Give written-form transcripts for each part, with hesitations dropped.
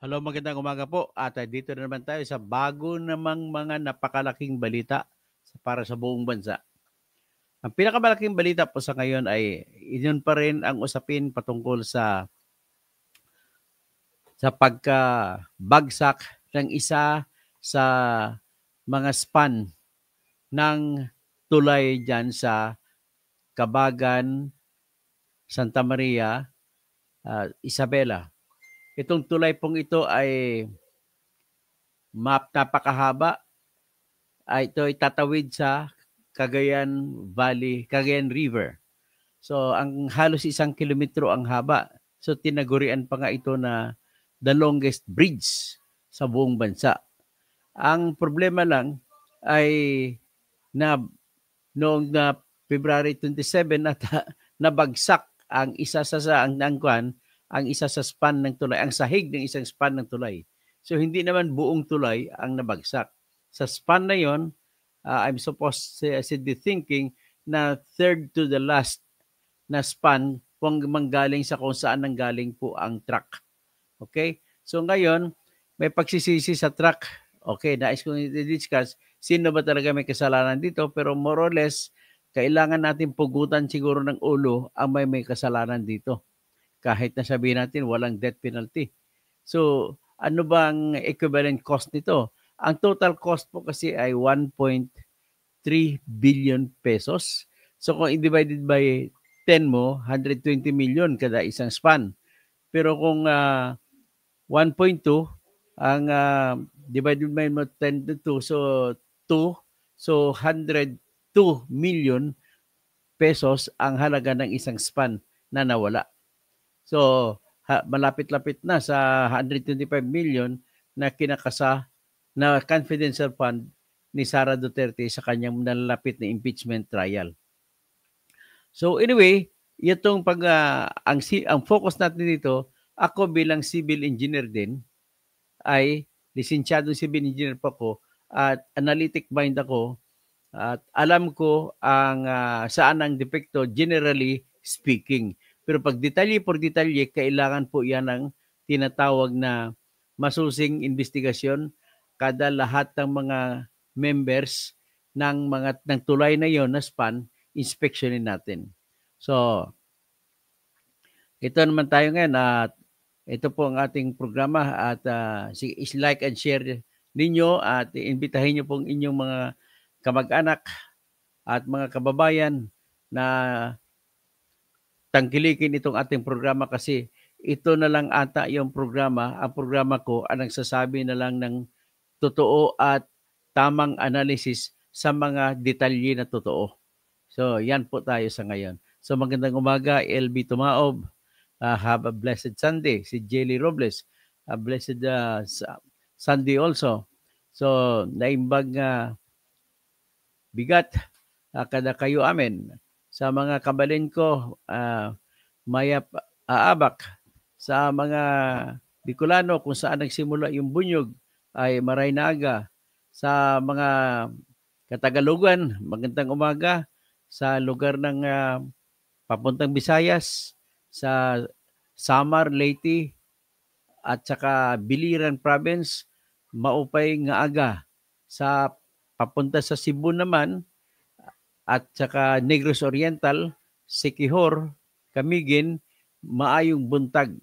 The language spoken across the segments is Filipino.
Hello, magandang umaga po. At dito na naman tayo sa bago namang mga napakalaking balita para sa buong bansa. Ang pinakamalaking balita po sa ngayon ay iyon pa rin ang usapin patungkol sa pagkabagsak ng isa sa mga span ng tulay dyan sa Kabagan, Santa Maria, Isabela. Itong tulay pong ito ay napakahaba. Ito ay tatawid sa Cagayan Valley, Cagayan River. So ang halos 1 kilometro ang haba. So tinagurian pa nga ito na the longest bridge sa buong bansa. Ang problema lang ay na noong na February 27 at nabagsak ang isa ang isa sa span ng tulay, ang sahig ng isang span ng tulay. So hindi naman buong tulay ang nabagsak. Sa span na 'yon, I'm supposed to be thinking na third to the last na span kung manggaling sa kung saan nanggaling po ang truck. Okay? So ngayon, may pagsisisi sa truck. Okay, nais kong i-discuss sino ba talaga may kasalanan dito, pero more or less, kailangan natin pugutan siguro ng ulo ang may kasalanan dito. Kahit na sabihin natin walang death penalty. So, ano ba ang equivalent cost nito? Ang total cost po kasi ay 1.3 billion pesos. So kung i-divided by 10 mo, 120 million kada isang span. Pero kung 1.2, ang divided by 10 to 2, so 2, so 102 million pesos ang halaga ng isang span na nawala. So malapit-lapit na sa 125 million na kinakasa na confidential fund ni Sara Duterte sa kanyang nalalapit na impeachment trial. So anyway, itong ang focus natin dito, ako bilang civil engineer din ay lisensyadong civil engineer pa ko at analytic mind ako at alam ko ang saan ang depekto generally speaking. Pero pag detalye por detalye, kailangan po yan ng tinatawag na masusing investigasyon kada lahat ng mga members ng tulay na yon na span, inspeksyonin natin. So, ito naman tayo ngayon at ito po ang ating programa at like and share ninyo at imbitahin niyo pong inyong mga kamag-anak at mga kababayan na tangkilikin itong ating programa kasi ito na lang ata yung programa, ang programa ko ang nagsasabi na lang ng totoo at tamang analysis sa mga detalye na totoo. So, yan po tayo sa ngayon. So, magandang umaga, LB Tumaob. Have a blessed Sunday. Si Jelly Robles, a blessed Sunday also. So, naimbag bigat kada kayo amin. Sa mga kabalin ko, mayap aabak. Sa mga Bicolano, kung saan nagsimula yung bunyog, ay maray na aga. Sa mga Katagalugan, magandang umaga. Sa lugar ng papuntang Visayas, sa Samar, Leyte, at saka Biliran Province, maupay nga aga. Sa papunta sa Cebu naman, at saka Negros Oriental, Siquijor, Camiguin, maayong buntag.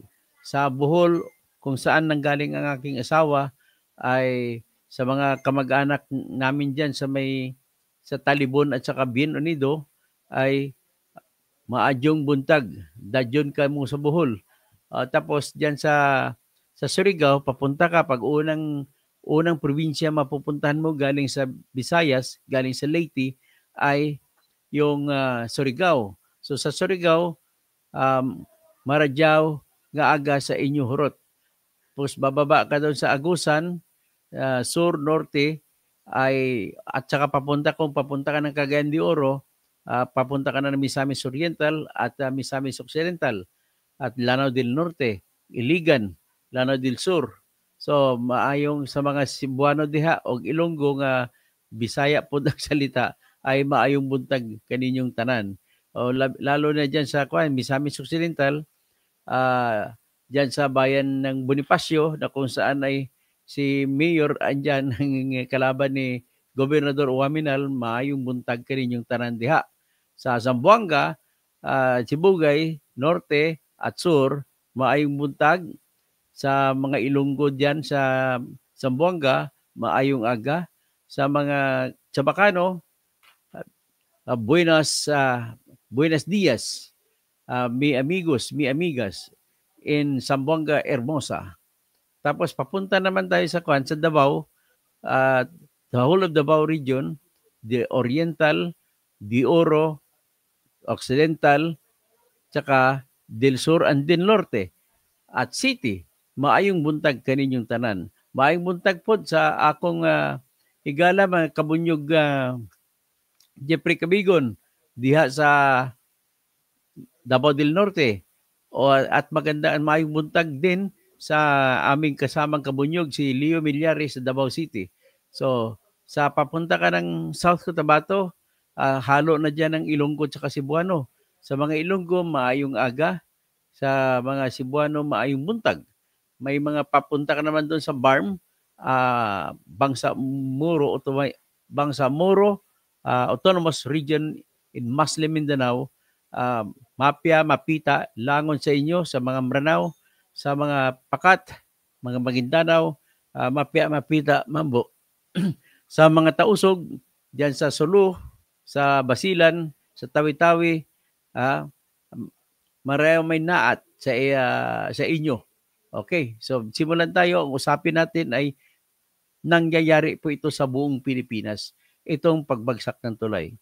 Sa Bohol, kung saan nanggaling ang aking asawa, ay sa mga kamag-anak namin dyan sa Talibon at saka Bien Unido, ay maadyong buntag. Dadyon ka mo sa Bohol. Tapos dyan sa Surigao, papunta ka pag unang probinsya mapupuntahan mo galing sa Visayas, galing sa Leyte, ay yung Surigao. So sa Surigao, Maradyaw nga aga sa inyo hurot. Tapos bababa ka doon sa Agusan, sur, norte, at saka papunta ka ng Cagayan de Oro, papunta ka na ng Misamis Oriental at Misamis Occidental at Lanao del Norte, Iligan, Lanao del Sur. So maayong sa mga Cebuano diha o Ilonggo nga Bisaya po ang salita ay maayong buntag kaninyong tanan. O lalo na diyan sa Misamis Occidental, dyan sa bayan ng Bonifacio na kung saan ay si Mayor andyan ang kalaban ni Gobernador Uwaminal, maayong buntag ka rin yung tanan diha. Sa Zamboanga, Sibugay, Norte at Sur, maayong buntag. Sa mga Ilonggo dyan sa Zamboanga, maayong aga. Sa mga Chabacano, Buenos Dias, mi amigos, mi amigas in Zamboanga, Hermosa. Tapos papunta naman tayo sa sa Davao, the whole of Davao region, the Oriental, the Oro, Occidental, tsaka Del Sur and Del Norte at City. Maayong buntag kaninyong tanan. Maayong buntag po sa akong higala mga kabunyog Jeffrey Cabigon diha sa Davao del Norte. At magandaan maayong buntag din sa aming kasamang kabunyog si Leo Millares sa Davao City. So, sa papunta ka ng South Cotabato, halo na dyan ng Ilonggo at Cebuano. Sa mga Ilonggo, maayong aga. Sa mga Cebuano, maayong buntag. May mga papunta ka naman doon sa Barm, Bangsamoro Autonomous Region in Muslim Mindanao, Mapia, Mapita, langon sa inyo, sa mga Maranao, sa mga Pakat, mga Maguindanao, Mapia, Mapita, Mambo. Sa mga Tausog, diyan sa Sulu, sa Basilan, sa Tawi-Tawi, marayo may naat sa inyo. Okay, so simulan tayo. Ang usapin natin ay nangyayari po ito sa buong Pilipinas. Itong pagbagsak ng tulay.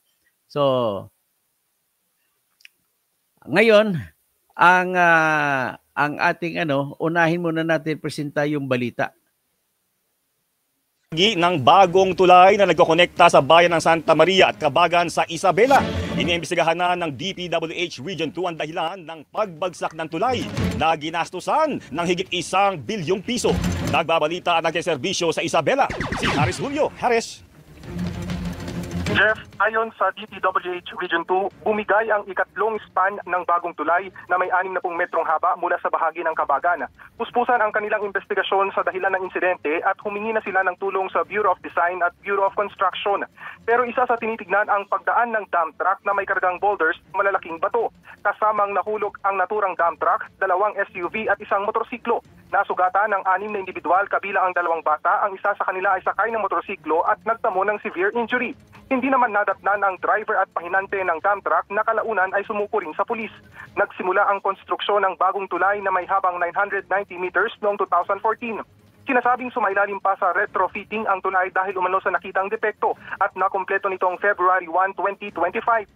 So, ngayon, ang ating unahin muna natin presenta yung balita. Ng bagong tulay na nagkokonekta sa bayan ng Santa Maria at Cabagan sa Isabela. Iniimbestigahan na ng DPWH Region 2 ang dahilan ng pagbagsak ng tulay na ginastusan ng higit 1 bilyong piso. Nagbabalita at nagseserbisyo sa Isabela, si Harris Julio. Harris. Jeff, ayon sa DPWH Region 2, bumigay ang ikatlong span ng bagong tulay na may 60 metrong haba mula sa bahagi ng Cabagan. Puspusan ang kanilang investigasyon sa dahilan ng insidente at humingi na sila ng tulong sa Bureau of Design at Bureau of Construction. Pero isa sa tinitignan ang pagdaan ng dump truck na may kargang boulders, malalaking bato. Kasamang nahulog ang naturang dump truck, 2 SUV at 1 motorsiklo. Nasugatan ng 6 na individual kabilang ang 2 bata, ang isa sa kanila ay sakay ng motorsiklo at nagtamo ng severe injury. Hindi naman nadatnan ang driver at pahinante ng dump truck na kalaunan ay sumuko rin sa pulis. Nagsimula ang konstruksyon ng bagong tulay na may habang 990 meters noong 2014. Sinasabing sumailalim pa sa retrofitting ang tulay dahil umano sa nakitang depekto at nakumpleto nitong February 1, 2025.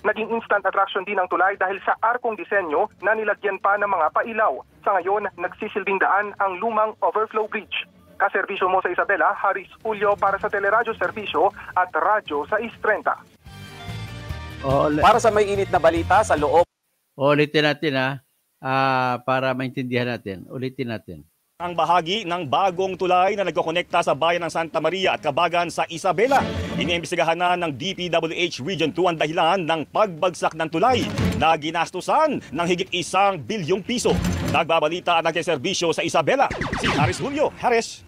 Naging instant attraction din ang tulay dahil sa arkong disenyo na nilagyan pa ng mga pailaw. Sa ngayon, nagsisilbing daan ang lumang overflow bridge. Kaserbisyo mo sa Isabela, Harris Julio para sa Teleradyo Serbisyo at Radyo sa East 30. Para sa may init na balita sa loob. Ulitin natin para maintindihan natin. Ulitin natin. Ang bahagi ng bagong tulay na nagkokonekta sa bayan ng Santa Maria at Cabagan sa Isabela. Iniimbestigahan na ng DPWH Region 2 ang dahilan ng pagbagsak ng tulay na ginastusan ng higit 1 bilyong piso. Nagbabalita at nagseserbisyo sa Isabela, si Harris Julio. Harris.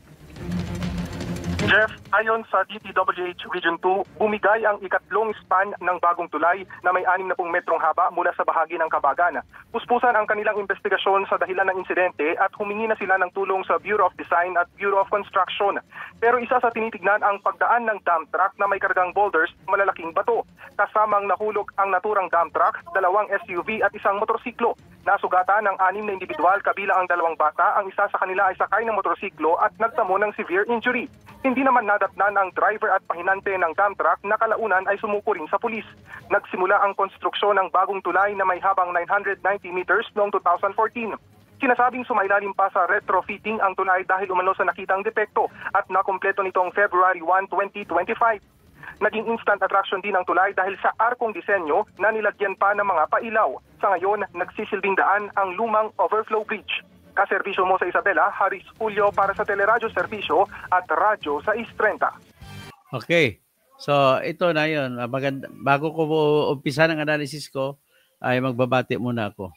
Jeff, ayon sa DPWH Region 2, bumigay ang ikatlong span ng bagong tulay na may 60 metrong haba mula sa bahagi ng Cabagan. Puspusan ang kanilang investigasyon sa dahilan ng insidente at humingi na sila ng tulong sa Bureau of Design at Bureau of Construction. Pero isa sa tinitignan ang pagdaan ng dump truck na may kargang boulders, malalaking bato. Kasamang nahulog ang naturang dump truck, 2 SUV at 1 motorsiklo. Nasugatan ng 6 na individual kabilang ang 2 bata, ang isa sa kanila ay sakay ng motorsiklo at nagtamo ng severe injury. Hindi naman nadatnan ang driver at pahinante ng dump truck na kalaunan ay sumuko rin sa pulis. Nagsimula ang konstruksyon ng bagong tulay na may habang 990 meters noong 2014. Sinasabing sumailalim pa sa retrofitting ang tulay dahil umano sa nakitang depekto at nakumpleto nitong February 1, 2025. Naging instant attraction din ang tulay dahil sa arkong disenyo na nilagyan pa ng mga pailaw. Sa ngayon, nagsisilbing daan ang lumang overflow bridge. Kaserbisyo mo sa Isabela, Harris Julio para sa Teleradyo Serbisyo at Radyo sa East 30. Okay. So, ito na yun. Bago ko umpisa ng analysis ko, ay magbabati muna ako.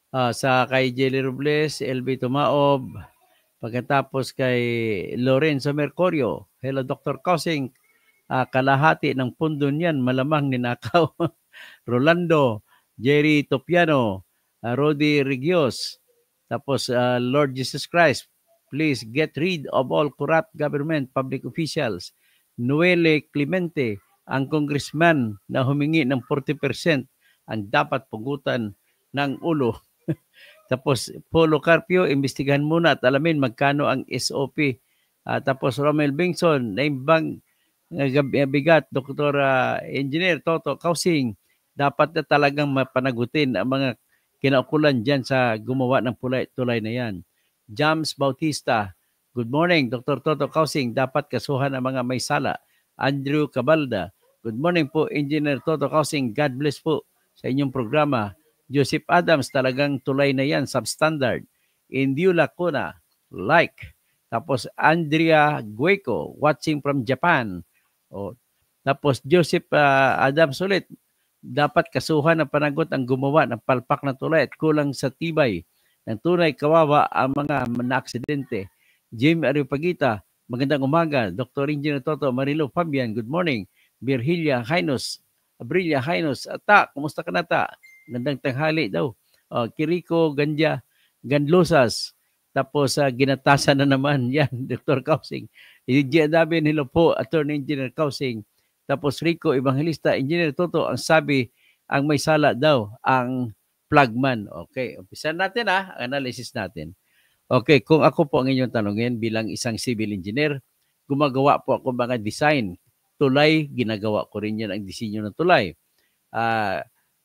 Sa kay Jelly Robles, LB Tumaob, pagkatapos kay Lorenzo Mercurio. Hello, Dr. Kausing. Kalahati ng pundo niyan, malamang ninakaw. Rolando, Jerry Topiano, Rodi Rigios. Tapos, Lord Jesus Christ, please get rid of all corrupt government public officials. Noelle Clemente, ang congressman na humingi ng 40% ang dapat pugutan ng ulo. Tapos, Polo Carpio, imbestigahan muna at alamin magkano ang SOP. Tapos, Romel Bingson, naimbang bigat, Dr. Engineer Toto Kausing, dapat na talagang mapanagutin ang mga kinaukulan dyan sa gumawa ng tulay na yan. James Bautista, good morning, Dr. Toto Kausing, dapat kasuhan ang mga may sala. Andrew Cabalda, good morning po, Engineer Toto Kausing, God bless po sa inyong programa. Joseph Adams, talagang tulay na yan, substandard. Indio Lacuna, like. Tapos Andrea Gueco, watching from Japan. Tapos Joseph Adams ulit, dapat kasuhan ng panagot ang gumawa ng palpak na tulay at kulang sa tibay ng tunay, kawawa ang mga na-aksidente. Jim Ariopagita, magandang umaga. Dr. Engineer Toto Marilo Fabian, good morning. Virgilia Jainos, Abrilia Jainos, Ata, kumusta ka na ta? Gandang tanghali daw. Kiriko Ganlosas. Tapos ginatasan na naman yan, Dr. Kausing. Dabin, hello po, Attorney Engineer Kausing. Tapos Rico Evangelista, Engineer Toto, ang sabi, ang may sala daw, ang flagman. Okay, umpisan natin ang analysis natin. Okay, kung ako po ang inyong tanungin bilang isang civil engineer, gumagawa po ako mga design. Tulay, ginagawa ko rin yan ang disenyo ng tulay.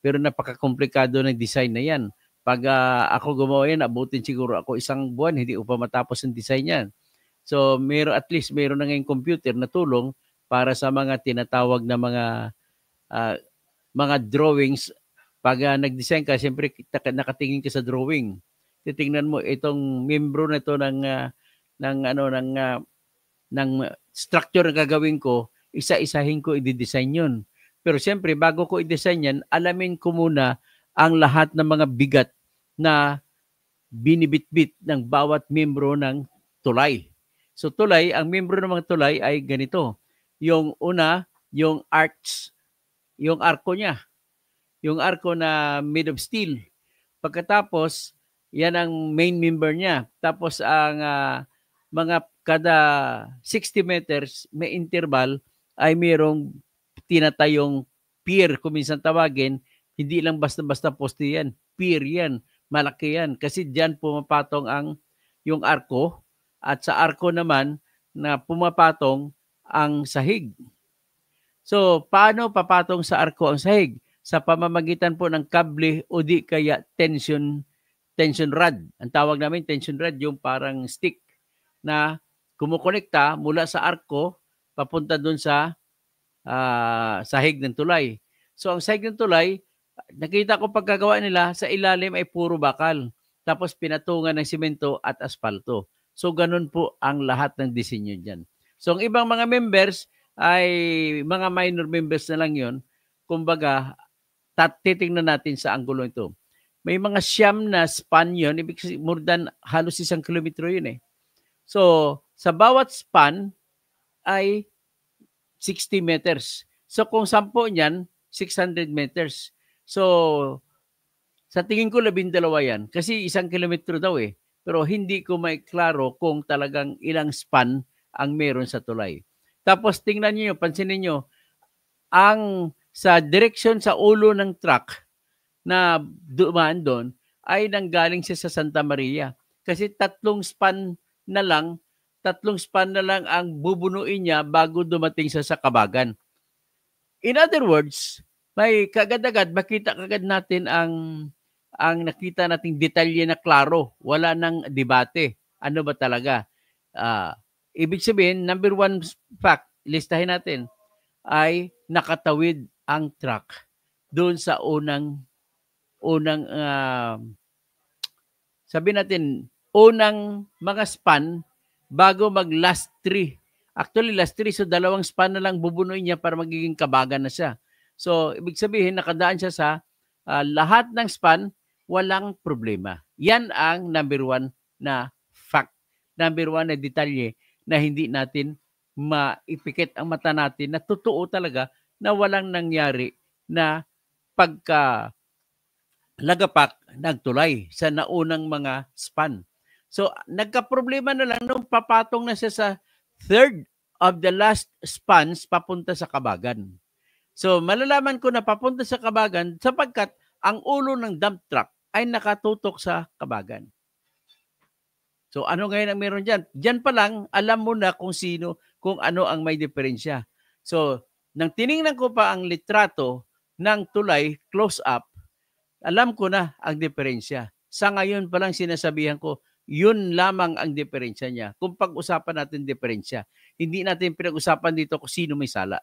Pero napaka-komplikado ng design na yan. Pag ako gumawa yan, abutin siguro ako isang buwan, hindi ko pa matapos ang design yan. So, at least meron na ngayong computer na tulong para sa mga tinatawag na mga drawings. Pag nag-design ka, siyempre nakatingin ka sa drawing. Titingnan mo itong membro na ito ng structure na gagawin ko, isa-isahin ko i-design yun. Pero siyempre, bago ko i-design yan, alamin ko muna ang lahat ng mga bigat na binibitbit ng bawat membro ng tulay. So tulay, ang membro ng mga tulay ay ganito. Yung una, yung arcs, yung arko niya. Yung arko na made of steel. Pagkatapos, yan ang main member niya. Tapos ang mga kada 60 meters, may interval, ay mayroong tinatayong pier, kung minsan tawagin, hindi lang basta-basta poste yan. Pier yan. Malaki yan. Kasi diyan pumapatong yung arko at sa arko naman na pumapatong ang sahig. So, paano papatong sa arko ang sahig? Sa pamamagitan po ng kable o di kaya tension rod. Ang tawag namin tension rod, yung parang stick na kumukonekta mula sa arko papunta dun sa sahig ng tulay. So ang sahig ng tulay, nakita ko pagkagawa nila, sa ilalim ay puro bakal. Tapos pinatungan ng simento at asfalto. So ganun po ang lahat ng disenyo dyan. So ang ibang mga members ay mga minor members na lang yun. Kumbaga, titingnan natin sa anggulo ito. May mga siyam na span yun. Ibig sabihin, more than halos 1 kilometro yun eh. So sa bawat span ay 60 meters. So kung 10 niyan, 600 meters. So sa tingin ko 12 yan. Kasi 1 kilometro daw eh. Pero hindi ko maiklaro kung talagang ilang span ang meron sa tulay. Tapos tingnan niyo, pansinin niyo, ang sa direction sa ulo ng truck na dumaan doon ay nanggaling siya sa Santa Maria. Kasi 3 span na lang ang bubunuin niya bago dumating siya sa Kabagan. In other words, may kagad-agad, makita kagad natin ang nakita nating detalye na klaro. Wala nang debate. Ano ba talaga? Ibig sabihin, number 1 fact, listahin natin, ay nakatawid ang truck doon sa unang sabi natin, unang mga span bago mag last 3. Actually, last 3. So, 2 span na lang bubunuin niya para magiging Kabagan na siya. So, ibig sabihin, nakadaan siya sa lahat ng span walang problema. Yan ang number one na fact. Number one na detalye na hindi natin maipikit ang mata natin na totoo talaga na walang nangyari na pagka lagapak nagtulay sa naunang mga span. So, nagka-problema na lang nung papatong na siya sa third of the last spans papunta sa Kabagan. So, malalaman ko na papunta sa Kabagan sapagkat ang ulo ng dump truck ay nakatutok sa Kabagan. So, ano ngayon ang meron dyan? Dyan pa lang, alam mo na kung sino, kung ano ang may diferensya. So, nang tiningnan ko pa ang litrato ng tulay, close up, alam ko na ang diferensya. Sa ngayon pa lang sinasabihan ko, yun lamang ang diferensya niya. Kung pag-usapan natin diferensya, hindi natin pinag-usapan dito kung sino may sala.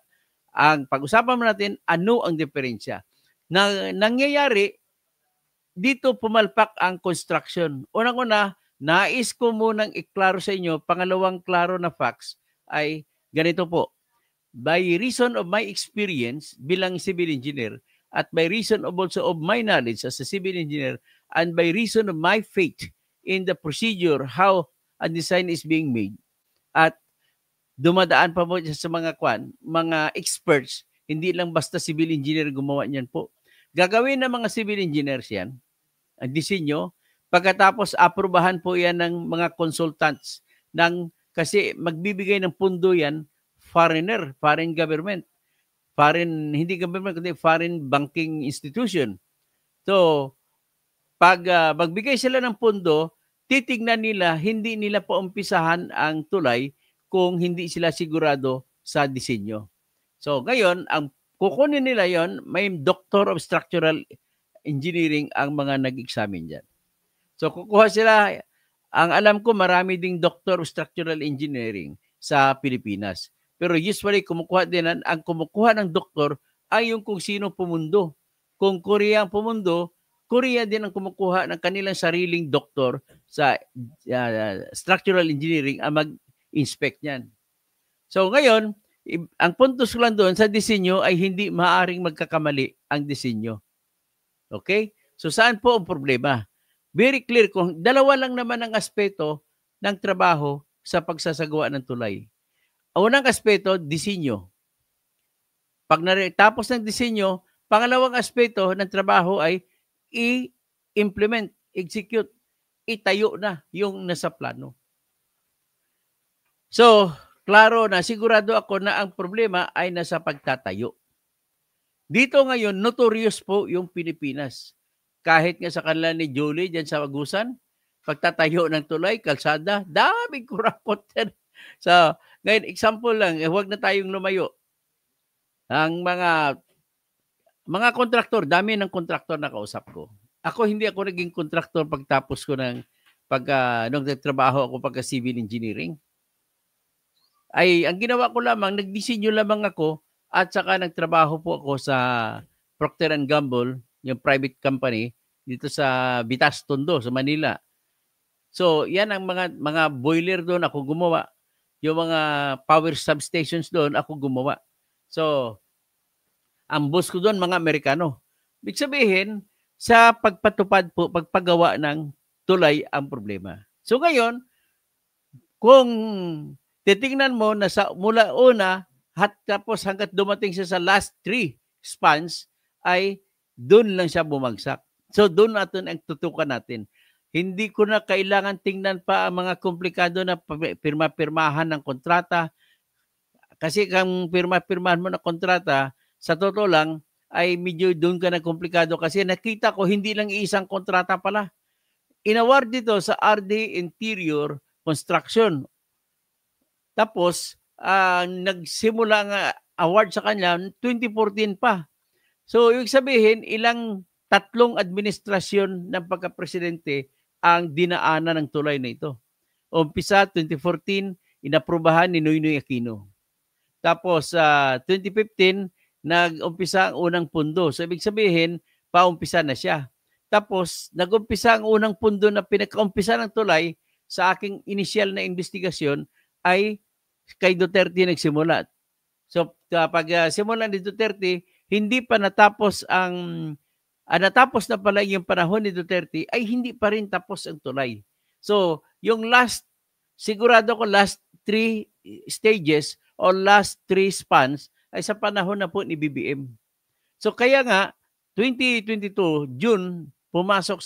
Ang pag-usapan natin, ano ang diferensya. Nangyayari, dito pumalpak ang construction. Unang-una, nais ko munang iklaro sa inyo, pangalawang klaro na facts ay ganito po. By reason of my experience bilang civil engineer, at by reason of also of my knowledge as a civil engineer, and by reason of my faith in the procedure, how a design is being made, at dumadaan pa mo sa mga experts, hindi lang basta civil engineer gumawa niyan po. Gagawin ng mga civil engineers yan, ang disenyo, pagkatapos aprobahan po yan ng mga consultants, kasi magbibigay ng pundo yan, foreign government, hindi government, kundi foreign banking institution. So, pag magbigay sila ng pundo, titignan nila, hindi nila paumpisahan ang tulay kung hindi sila sigurado sa disenyo. So, ngayon, ang kukunin nila yon, may Doctor of Structural Engineering ang mga nag-examine dyan. So, kukuha sila, ang alam ko, marami ding Doctor of Structural Engineering sa Pilipinas. Pero usually, ang kumukuha ng doktor ay yung kung sino pumundo. Kung Korea ang pumundo, Korea din ang kumukuha ng kanilang sariling doktor sa structural engineering ang mag-inspect niyan. So ngayon, ang puntos ko lang doon sa disenyo ay hindi maaaring magkakamali ang disenyo. Okay? So saan po ang problema? Very clear kung dalawa lang naman ang aspeto ng trabaho sa pagsasagawa ng tulay. Unang aspeto, disenyo. Pag tapos ng disenyo, pangalawang aspeto ng trabaho ay i-implement, execute, itayo na yung nasa plano. So, klaro na, sigurado ako na ang problema ay nasa pagtatayo. Dito ngayon, notorious po yung Pilipinas. Kahit nga sa kanila ni Julie, dyan sa Agusan, pagtatayo ng tulay, kalsada, daming kurakot. So, ngayon, example lang, huwag na tayong lumayo. Ang mga kontraktor, dami ng kontraktor na kausap ko. Hindi ako naging kontraktor pagtapos ko nung nagtrabaho ako pagka civil engineering. Ang ginawa ko lamang, nagdisenyo lamang ako at saka nagtrabaho po ako sa Procter & Gamble, yung private company, dito sa Bitas, Tondo, sa Manila. So, yan ang mga boiler doon ako gumawa. Yung mga power substations doon, ako gumawa. So, ang boss ko doon, mga Amerikano. Ibig sabihin, sa pagpatupad po, pagpagawa ng tulay ang problema. So ngayon, kung titingnan mo na mula una, tapos hanggat dumating siya sa last 3 spans, ay doon lang siya bumagsak. So doon natin ang tutukan natin. Hindi ko na kailangan tingnan pa ang mga komplikado na pirma-pirmahan ng kontrata. Kasi kung pirma-pirmahan mo na kontrata, sa totoo lang, ay medyo doon ka na komplikado. Kasi nakita ko, hindi lang isang kontrata pala. Inaward dito sa RD Interior Construction. Tapos, nagsimula ang award sa kanya 2014 pa. So, ibig sabihin, tatlong administrasyon ng pagka-presidente ang dinaanan ng tulay na ito. Umpisa, 2014, inaprubahan ni Noynoy Aquino. Tapos, 2015, nag-umpisa ang unang pundo. So, ibig sabihin, paumpisa na siya. Tapos, nag-umpisa ang unang pundo na pinaka-umpisa ng tulay sa aking initial na investigasyon ay kay Duterte nagsimula. So, kapag simula ni Duterte, hindi pa natapos ang natapos na pala yung panahon ni Duterte, ay hindi pa rin tapos ang tulay. So, yung sigurado ko last 3 stages or last 3 spans ay sa panahon na po ni BBM. So, kaya nga, 2022, June 30, pumasok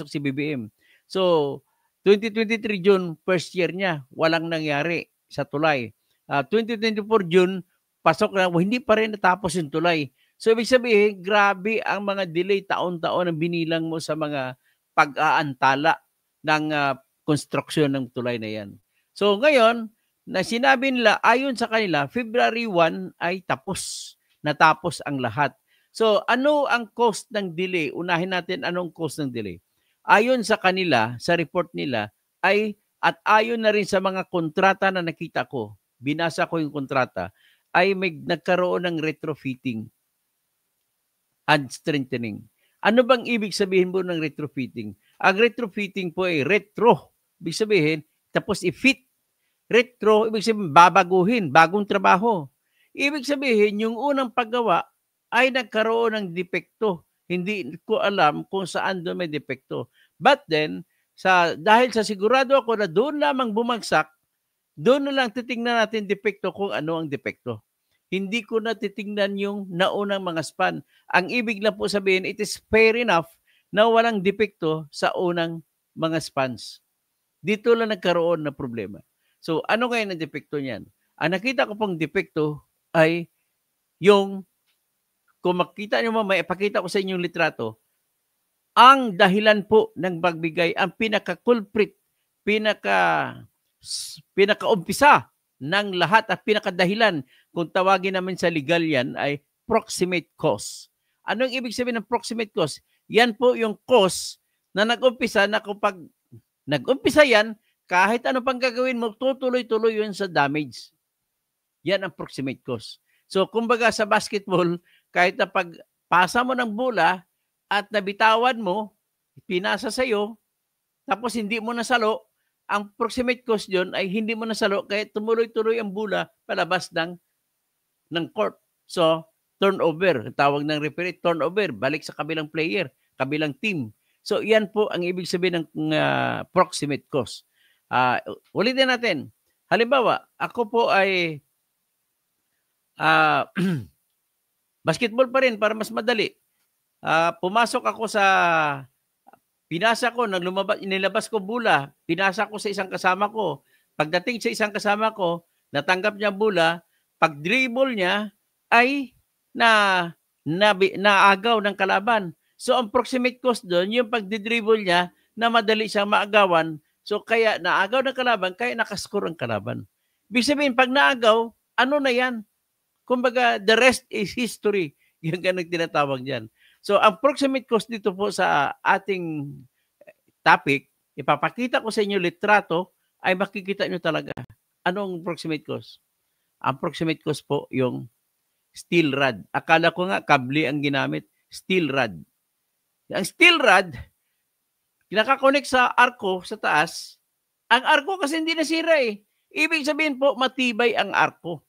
si BBM. So, 2023 June, first year niya, walang nangyari sa tulay. 2024 June, pasok na, hindi pa rin natapos yung tulay. So, ibig sabihin, grabe ang mga delay taon-taon ang binilang mo sa mga pag-aantala ng construction ng tulay na yan. So, ngayon, na sinabi nila, ayon sa kanila, February 1 ay natapos ang lahat. So, ano ang cost ng delay? Unahin natin anong cost ng delay. Ayon sa kanila, sa report nila, at ayon na rin sa mga kontrata na nakita ko, binasa ko yung kontrata, ay nagkaroon ng retrofitting and strengthening. Ano bang ibig sabihin mo ng retrofitting? Ang retrofitting po ay retro. Ibig sabihin, tapos i-fit. Retro, ibig sabihin, babaguhin, bagong trabaho. Ibig sabihin, yung unang paggawa ay nagkaroon ng depekto. Hindi ko alam kung saan doon may depekto. But then, dahil sa sigurado ako na doon lamang bumagsak, doon na lang titingnan natin depekto kung ano ang depekto. Hindi ko na titingnan yung naunang mga span. Ang ibig lang po sabihin, it is fair enough na walang depekto sa unang mga spans. Dito lang nagkaroon na problema. So, ano ngayon ang depekto niyan? Ang nakita ko pong depekto ay yung, kung makita nyo mamaya, ipakita ko sa inyong litrato, ang dahilan po ng pagbigay, ang pinaka-culprit, pinaka-umpisa ng lahat at pinakadahilan, kung tawagin namin sa legal yan, ay proximate cause. Anong ibig sabihin ng proximate cause? Yan po yung cause na nag-umpisa na kapag nag-umpisa yan, kahit ano pang gagawin mo, tutuloy-tuloy yun sa damage. Yan ang proximate cause. So, kumbaga sa basketball, kahit na pagpasa mo ng bola at nabitawan mo, pinasa sa'yo, tapos hindi mo nasalo, ang proximate cause yun ay hindi mo nasalo, kaya tumuloy-tuloy ang bola palabas ng court. So, turnover. Tawag ng referee, turnover. Balik sa kabilang player, kabilang team. So, yan po ang ibig sabihin ng proximate cause. Ulitin natin. Halimbawa, ako po ay basketball pa rin para mas madali. Pumasok ako pinasa ko, nilabas ko bola, pinasa ko sa isang kasama ko. Pagdating sa isang kasama ko, natanggap niya bola, pag-dribble niya ay naagaw ng kalaban. So, ang proximate cause doon, yung pag-dribble niya na madali siyang maagawan. So, kaya naagaw ng kalaban, kaya nakascore ang kalaban. Ibig sabihin, pag naagaw, ano na yan? Kumbaga, the rest is history. Yung ganang tinatawag dyan. So, ang proximate cause dito po sa ating topic, ipapakita ko sa inyo litrato, ay makikita nyo talaga. Anong proximate cause? Ang proximate cause po yung steel rod. Akala ko nga, kable ang ginamit. Steel rod. Ang steel rod, nakakonect sa arko sa taas. Ang arko kasi hindi nasira eh. Ibig sabihin po, matibay ang arko.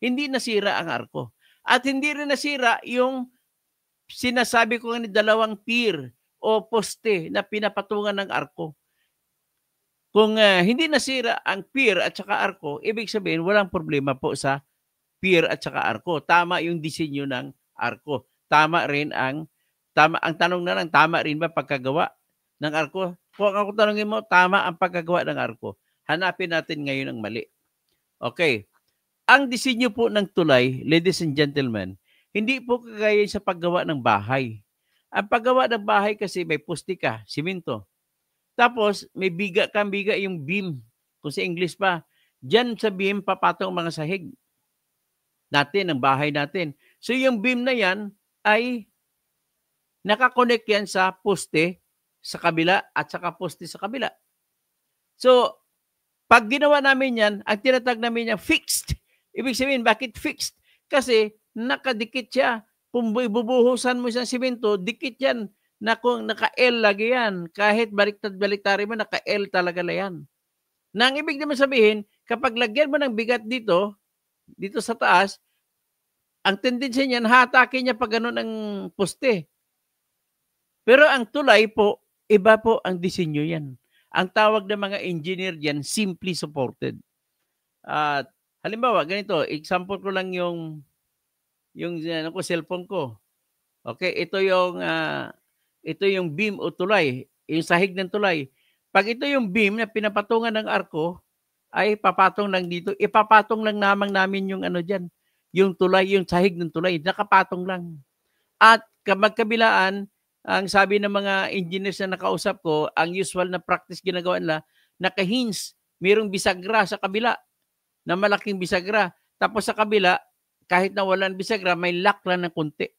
Hindi nasira ang arko. At hindi rin nasira yung sinasabi ko nga ni dalawang pier o poste na pinapatungan ng arko. Kung hindi nasira ang pier at saka arko, ibig sabihin walang problema po sa pier at saka arko. Tama yung disenyo ng arko. Ang tanong na lang, tama rin ba pagkagawa ng arko? Kung ako tanongin mo, tama ang pagkagawa ng arko. Hanapin natin ngayon ang mali. Okay. Ang disenyo po ng tulay, ladies and gentlemen, hindi po kagaya sa paggawa ng bahay. Ang paggawa ng bahay kasi may pustika, simento. Tapos may biga yung beam. Kung sa English pa, diyan sa beam papatong mga sahig natin, ang bahay natin. So yung beam na yan ay nakakonect yan sa poste sa kabila at saka poste sa kabila. So pag ginawa namin yan, ang tinatag namin yan fixed. Ibig sabihin, bakit fixed? Kasi nakadikit siya. Kung bubuhusan mo sa simento, dikit yan. Naka-L lagi yan. Kahit baliktad-baliktari mo, naka-L talaga na yan. Nang ibig naman sabihin, kapag lagyan mo ng bigat dito sa taas, ang tendency niyan, hatakin niya pag gano'n ang poste. Pero ang tulay po, iba po ang disenyo yan. Ang tawag ng mga engineer diyan, simply supported. At halimbawa, ganito, example ko lang yung ano ko, cellphone ko. Okay, ito yung beam o tulay, yung sahig ng tulay. Pag ito yung beam na pinapatungan ng arko, ay papatong lang dito. Ipapatong lang namin yung ano diyan, yung tulay, yung sahig ng tulay, nakapatong lang. At magkabilaan, ang sabi ng mga engineers na nakausap ko, ang usual na practice ginagawa nila, naka-hinge, mayroong bisagra sa kabila, na malaking bisagra. Tapos sa kabila, kahit na walang bisagra, may lock lang ng konti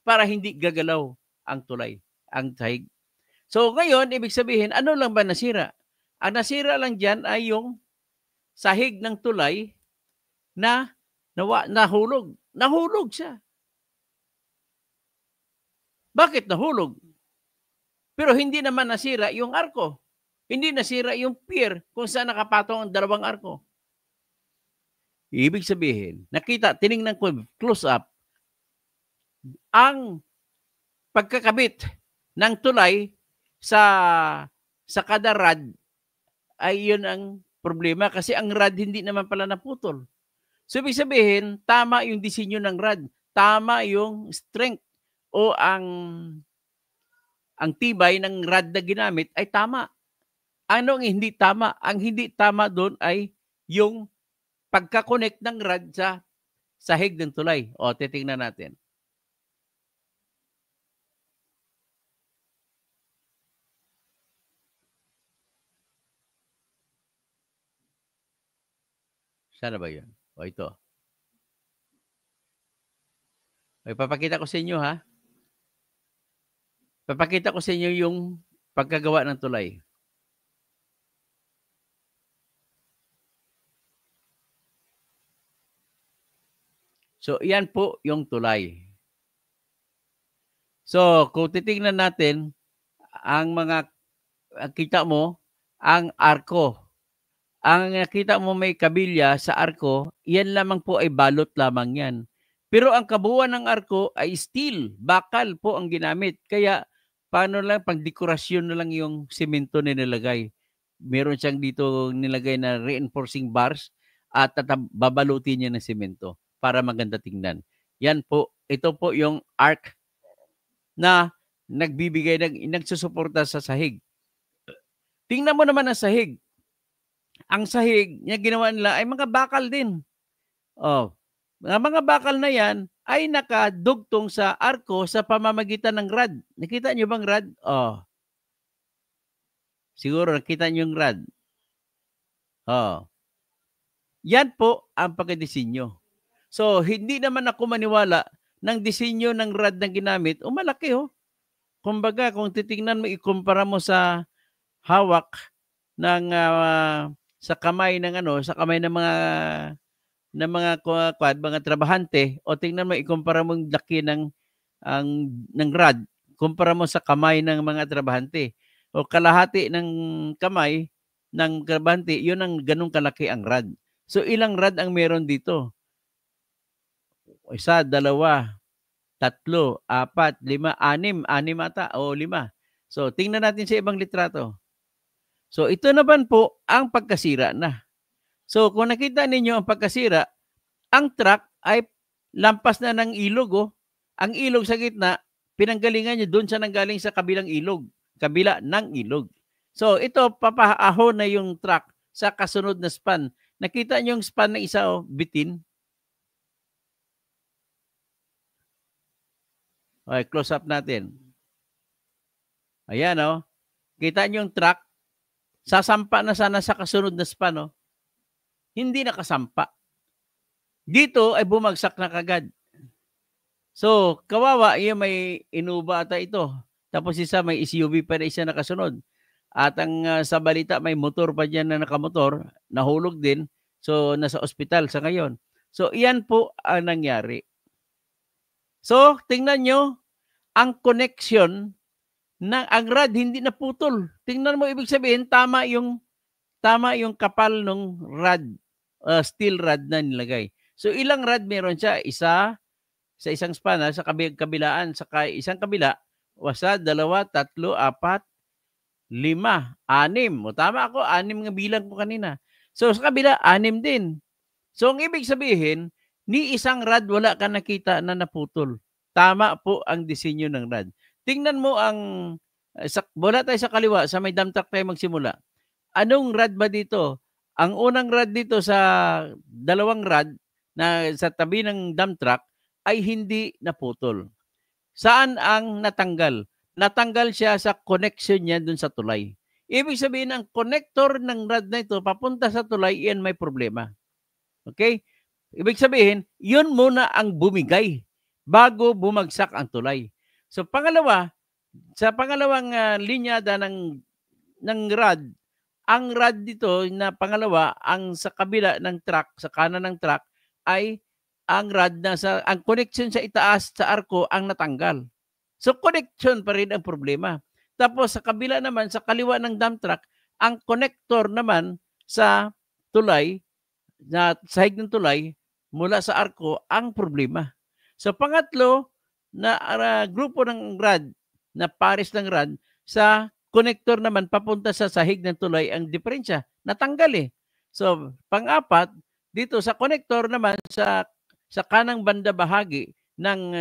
para hindi gagalaw ang tulay, ang sahig. So ngayon, ibig sabihin, ano lang ba nasira? Ang nasira lang dyan ay yung sahig ng tulay na nahulog. Nahulog siya. Bakit nahulog? Pero hindi naman nasira yung arko. Hindi nasira yung pier kung saan nakapatong ang dalawang arko. Ibig sabihin, tiningnan ko close up, ang pagkakabit ng tulay sa kada rod ay yun ang problema kasi ang rod hindi naman pala naputol. So ibig sabihin, tama yung disenyo ng rod, tama yung strength o ang tibay ng rod na ginamit ay tama. Ano ang hindi tama? Ang hindi tama doon ay yung pagka-connect ng rod sa sahig ng tulay. O, titingnan natin. Sana ba yun? O, ito. O, ipapakita ko sa inyo, ha? Papakita ko sa inyo yung pagkagawa ng tulay. So, yan po yung tulay. So, kung titingnan natin, kita mo, ang arko. Ang nakita mo may kabilya sa arko, yan lamang po ay balot lamang yan. Pero ang kabuuan ng arko ay steel, bakal po ang ginamit. Kaya, paano lang, pang dekorasyon na lang yung simento na nilagay. Meron siyang dito nilagay na reinforcing bars at babalutin niya ng simento para maganda tingnan. Yan po, ito po yung arc na nagbibigay, nagsusuporta sa sahig. Tingnan mo naman ang sahig. Ang sahig niya ginawa nila ay mga bakal din. Oh, mga bakal na yan ay nakadugtong sa arko sa pamamagitan ng rod. Nakita niyo bang rod? Oh. Siguro nakita niyo yung rod. Oh. Yan po ang pagkadisenyo. So, hindi naman ako maniwala ng disenyo ng rod na ginamit, malaki oh. Kumbaga, kung titingnan mo, ikumpara mo sa hawak ng sa kamay ng mga trabahante, o tingnan mo, ikumpara mo yung laki ng rod, kumpara mo sa kamay ng mga trabahante. O kalahati ng kamay ng trabahante, yun ang ganun kalaki ang rod. So, ilang rod ang meron dito? 1, 2, 3, 4, 5, 6 ata o 5. So, tingnan natin sa ibang litrato. So, ito naman po ang pagkasira na. So, kung nakita ninyo ang pagkasira, ang truck ay lampas na ng ilog. Oh. Ang ilog sa gitna, pinanggalingan niya doon siya nanggaling sa kabila ng ilog. So, ito, papaahon na yung truck sa kasunod na span. Nakita niyo yung span ng isa, bitin? Okay, close up natin. Ayan, oh. Kita niyo yung truck, sasampa na sana sa kasunod na span, hindi nakasampa. Dito ay bumagsak na kagad. So, kawawa, may inuba ata ito. Tapos isa, may SUV pa na isa nakasunod. At ang sa balita, may motor pa dyan na nakamotor, nahulog din. So, nasa ospital sa ngayon. So, iyan po ang nangyari. So, tingnan nyo, ang connection ng ang rod hindi naputol. Tingnan mo, ibig sabihin, tama yung kapal ng rod, steel rod na nilagay. So, ilang rod meron siya? Isa, sa isang span, sa kabilaan, sa isang kabila, 1, 2, 3, 4, 5, 6. O tama ako, 6 nga bilang ko kanina. So sa kabila, 6 din. So ang ibig sabihin, ni isang rad wala ka nakita na naputol. Tama po ang disenyo ng rad. Tingnan mo ang, wala tayo sa kaliwa, sa may dump truck tayo magsimula. Anong rad ba dito? Ang unang rad dito sa dalawang rad na sa tabi ng dump truck ay hindi naputol. Saan ang natanggal? Natanggal siya sa connection niya dun sa tulay. Ibig sabihin, ang connector ng rad na ito papunta sa tulay, iyan may problema. Okay? Ibig sabihin, yun muna ang bumigay bago bumagsak ang tulay. So pangalawa, sa pangalawang linyada ng rad, ang rad dito na pangalawa, ang sa kabila ng truck, sa kanan ng truck, ay ang rad na ang connection sa itaas sa arko ang natanggal. So connection pa rin ang problema. Tapos sa kabila naman, sa kaliwa ng dump truck, ang connector naman sa tulay, na sahig ng tulay, mula sa arko, ang problema. So pangatlo, na grupo ng rad, na pares ng rad, sa connector naman papunta sa sahig ng tulay ang diferensya. Natanggal eh. So pang-apat, dito sa connector naman sa kanang banda bahagi ng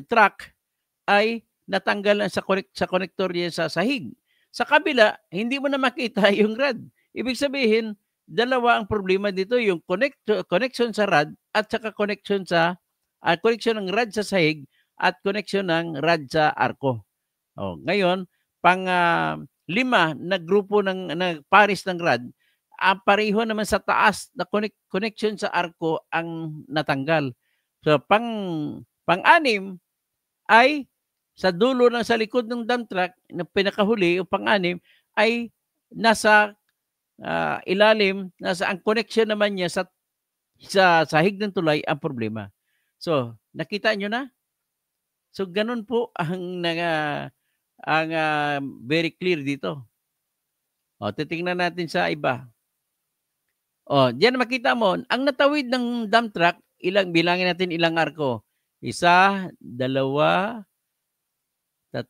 truck ay natanggal sa connector niya sa sahig. Sa kabila, hindi mo na makita yung rad. Ibig sabihin, dalawa ang problema dito, yung connection sa rad at saka connection ng rad sa sahig at connection ng rad sa arko. Ngayon, pang-5 na grupo ng pares ng rad, pareho naman sa taas na connection sa arko ang natanggal. So pang-6 ay sa dulo sa likod ng dump truck na pinakahuli, o pang-6 ay nasa ilalim, ang connection naman niya sa sahig ng tulay ang problema. So nakita nyo na? So ganun po ang very clear dito. Titingnan natin sa iba. Diyan makita mo, ang natawid ng dump truck, bilangin natin ilang arko. 1, 2, 3, 4,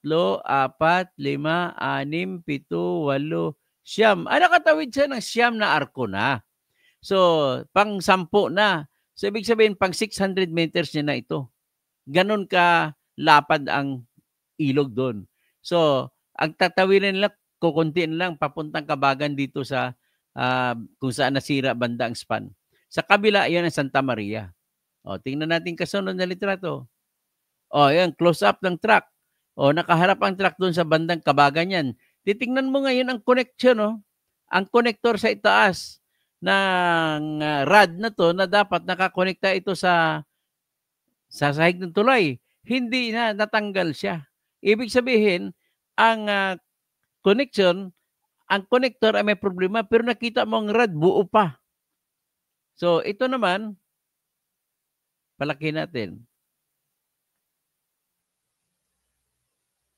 5, 6, 7, 8, 9. Nakatawid siya ng 9 na arko na. So, pang-10 na. So, ibig sabihin, pang 600 meters niya na ito. Ganon ka lapad ang ilog doon. So, ang tatawirin nila, kukuntiin lang, papuntang Kabagan dito sa kung saan nasira banda ang span. Sa kabila, yan ang Santa Maria. Tingnan natin kasunod na litrato. Yan, close up ng truck. Nakaharap ang truck doon sa bandang Kabagan yan. Titingnan mo ngayon ang connection, ang connector sa itaas ng rad na to na dapat nakakonekta ito sa sahig ng tulay. Hindi na, natanggal siya. Ibig sabihin, ang connector ay may problema, pero nakita mo ang rad, buo pa. So, ito naman, palaki natin.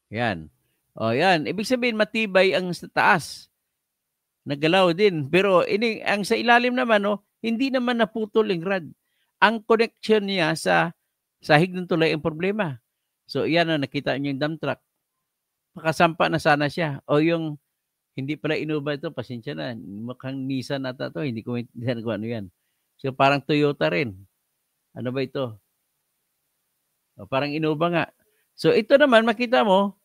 Yan. Yan. Ibig sabihin, matibay ang sa taas. Nagalaw din. Pero ang sa ilalim naman, hindi naman naputol yung rad. Ang connection niya sa sahig ng tulay ang problema. So, yan nakita niyo yung dump truck. Makasampa na sana siya. Yung hindi pala Innova ito, pasensya na. Mukhang Nissan nata ito. Hindi ko maintindihan kung ano yan. So, parang Toyota rin. Ano ba ito? Parang Innova nga. So, ito naman, makita mo,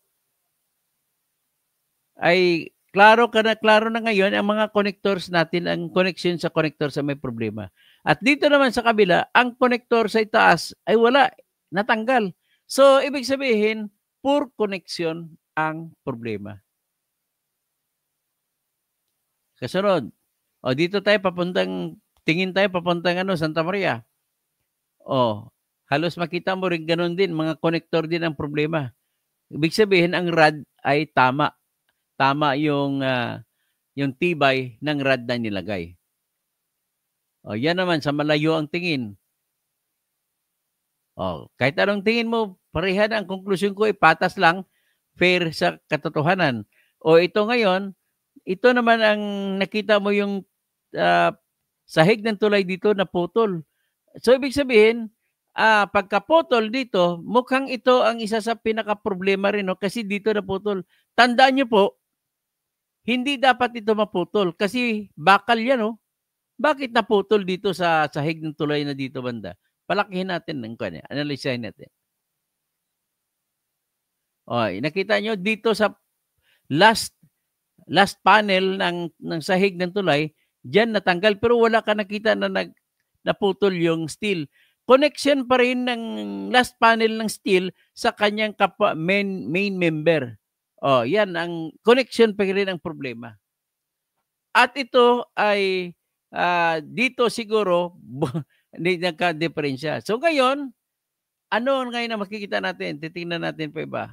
ay klaro na ngayon ang mga connectors natin, ang connection sa connector sa may problema. At dito naman sa kabila, ang connector sa itaas ay wala, natanggal. So, ibig sabihin, poor connection ang problema. Kasunod. Dito tayo tingin tayo papuntang Santa Maria. Halos makita mo rin ganun din, mga connector din ang problema. Ibig sabihin, ang rad ay tama. Tama yung tibay ng rad na nilagay. Yan naman, sa malayo ang tingin. Kahit anong tingin mo, pareha na ang konklusyon ko ay patas lang, fair sa katotohanan. Ito ngayon, ito naman ang nakita mo yung sahig ng tulay dito na putol. So, ibig sabihin, pagkaputol dito, mukhang ito ang isa sa pinaka-problema rin, no? Kasi dito naputol. Tandaan niyo po, hindi dapat ito maputol kasi bakal yan, no? Bakit naputol dito sa sahig ng tulay na dito banda? Palakihin natin ng kanya. Analysehin natin. Okay, nakita nyo dito sa last panel ng sahig ng tulay, diyan natanggal pero wala ka nakita na naputol yung steel. Connection pa rin ng last panel ng steel sa kanyang main member. Oh, yan ang connection pa rin ang problema. At ito ay dito siguro hindi nagka-diferensya. So ngayon, ano ngayon na makikita natin? Titingnan natin pa iba.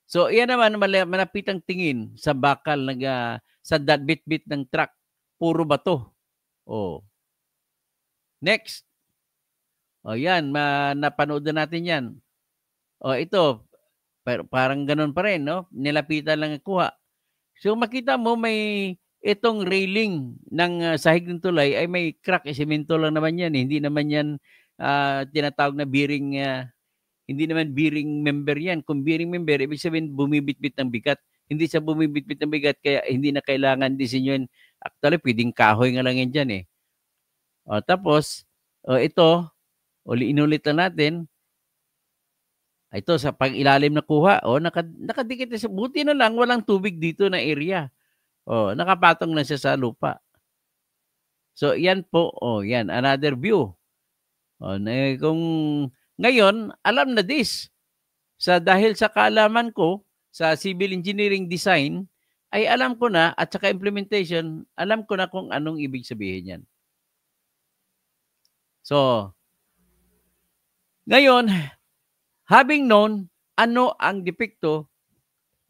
So iyan naman malapitang tingin sa bakal sa bit-bit ng truck. Puro bato. Oh. Next. O yan, napanood na natin yan. O ito, parang ganun pa rin, no? Nilapitan lang ang kuha. So makita mo may itong railing ng sahig ng tulay ay may crack. Semento lang naman yan. Hindi naman yan tinatawag na bearing, hindi naman bearing member yan. Kung bearing member, ibig sabihin bumibitbit ng bigat. Hindi siya bumibitbit ng bigat kaya hindi na kailangan disenyoin. Actually, pwedeng kahoy nga lang yan dyan eh. O, tapos, ito, inulit lang natin. Ito sa pang-ilalim na kuha. O, nakadikit na siya. Buti na lang walang tubig dito na area. O, nakapatong na siya sa lupa. So, yan po. O, yan. Another view. O, kung ngayon, alam na this. Dahil sa kaalaman ko sa civil engineering design, ay alam ko na at saka implementation, alam ko na kung anong ibig sabihin yan. So, ngayon, having known ano ang depekto,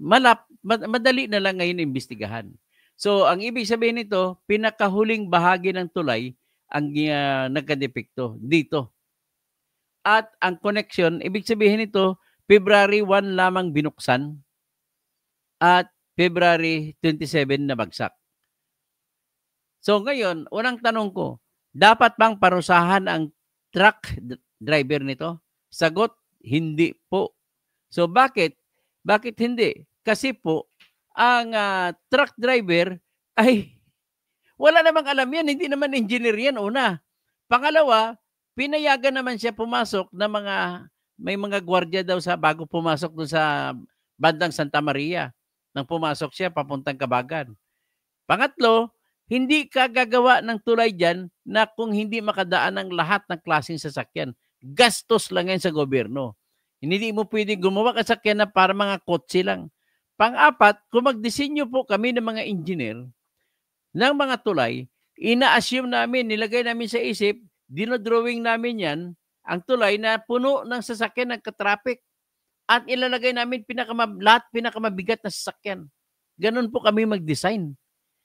madali na lang ngayon imbestigahan. So, ang ibig sabihin nito, pinakahuling bahagi ng tulay ang nagkadepekto dito. At ang connection, ibig sabihin nito, February 1 lamang binuksan at February 27 na bagsak. So ngayon, unang tanong ko, dapat bang parusahan ang truck driver nito? Sagot, hindi po. So bakit? Bakit hindi? Kasi po, ang truck driver ay wala namang alam yan. Hindi naman engineer yan, una. Pangalawa, pinayagan naman siya pumasok na may mga gwardiya daw bago pumasok doon sa bandang Santa Maria. Nang pumasok siya, papuntang Kabagan. Pangatlo, hindi ka gagawa ng tulay dyan na kung hindi makadaan ng lahat ng klaseng sasakyan. Gastos lang yan sa gobyerno. Hindi mo pwedeng gumawa ng sasakyan na para mga kotse lang. Pang-apat, kung magdisenyo po kami ng mga engineer ng mga tulay, ina-assume namin, nilagay namin sa isip, dinodrawing namin yan, ang tulay na puno ng sasakyan ng katraffic. At ilalagay namin lahat pinakamabigat na sasakyan. Ganun po kami mag-design.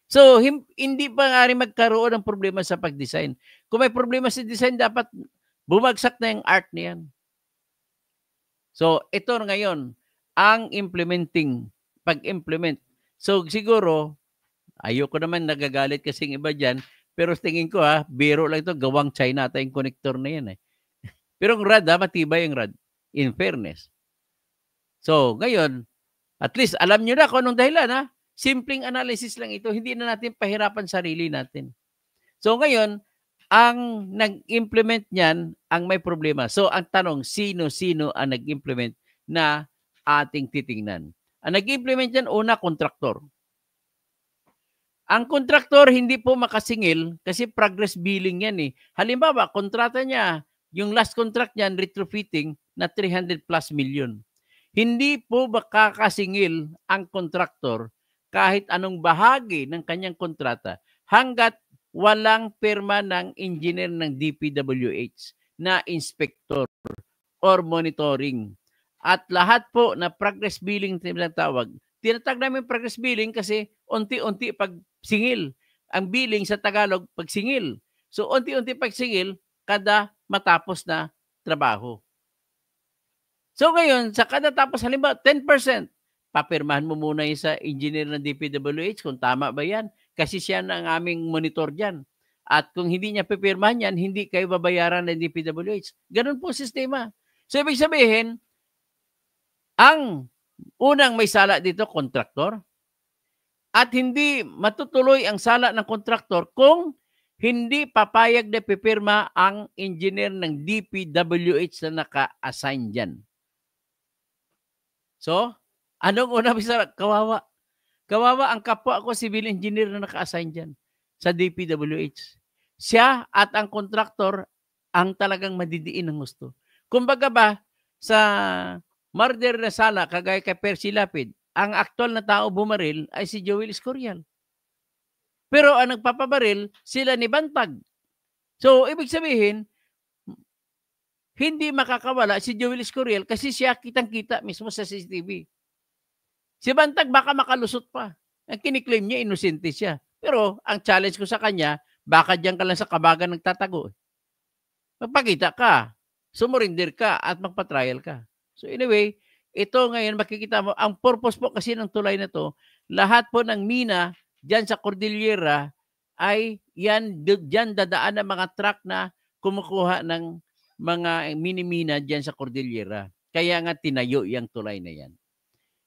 So, hindi pa nga rin magkaroon ng problema sa pag-design. Kung may problema sa design, dapat bumagsak na yung art niyan. So, ito ngayon, ang pag-implement. So, siguro, ayoko naman nagagalit kasing iba dyan, pero tingin ko biro lang ito, gawang China ata yung connector na yan eh. Pero ang rad matibay yung rad, in fairness. So, ngayon, at least alam nyo na kung anong dahilan Simpleng analysis lang ito, hindi na natin pahirapan sarili natin. So, ngayon, ang nag-implement niyan ang may problema. So, ang tanong, sino-sino ang nag-implement na ating titingnan? Ang nag-implement niyan, una, kontraktor. Ang kontraktor hindi po makasingil kasi progress billing yan eh. Halimbawa, kontrata niya, yung last contract niyan, retrofitting, na 300 plus million. Hindi po makakasingil ang kontraktor kahit anong bahagi ng kanyang kontrata hanggat walang pirma ng engineer ng DPWH na inspector or monitoring. At lahat po na progress billing tinatawag, tinatag namin progress billing kasi unti-unti pagsingil. Ang billing sa Tagalog, pagsingil. So, unti-unti pagsingil kada matapos na trabaho. So, ngayon, sa kada tapos, halimbawa, 10%, papirmahan mo muna yung sa engineer ng DPWH kung tama ba yan. Kasi siya na ang aming monitor dyan. At kung hindi niya pipirmahan yan, hindi kayo babayaran ng DPWH. Ganun po sistema. So, ibig sabihin, ang unang may sala dito, kontraktor. At hindi matutuloy ang sala ng kontraktor kung hindi papayag na pipirma ang engineer ng DPWH na naka-assign dyan. So, anong una may sala? Kawawa. Kawawa ang kapwa ko civil engineer na naka-assign dyan sa DPWH. Siya at ang kontraktor ang talagang madidiin ng gusto. Kumbaga ba, sa murder na sala, kagaya kay Percy Lapid, ang aktual na tao bumaril ay si Joel Escorial. Pero ang nagpapabaril, sila ni Bantag. So, ibig sabihin, hindi makakawala si Joel Escorial kasi siya kitang-kita mismo sa CCTV. Si Bantag baka makalusot pa. Ang kiniklaim niya, inosente siya. Pero ang challenge ko sa kanya, baka diyan ka lang sa kabagan nagtatago. Magpakita ka, sumurinder ka, at magpa-trial ka. So anyway, ito ngayon makikita mo, ang purpose po kasi ng tulay na to, lahat po ng mina diyan sa Cordillera ay diyan dadaan ng mga truck na kumukuha ng mga mini-mina diyan sa Cordillera. Kaya nga tinayo yung tulay na yan.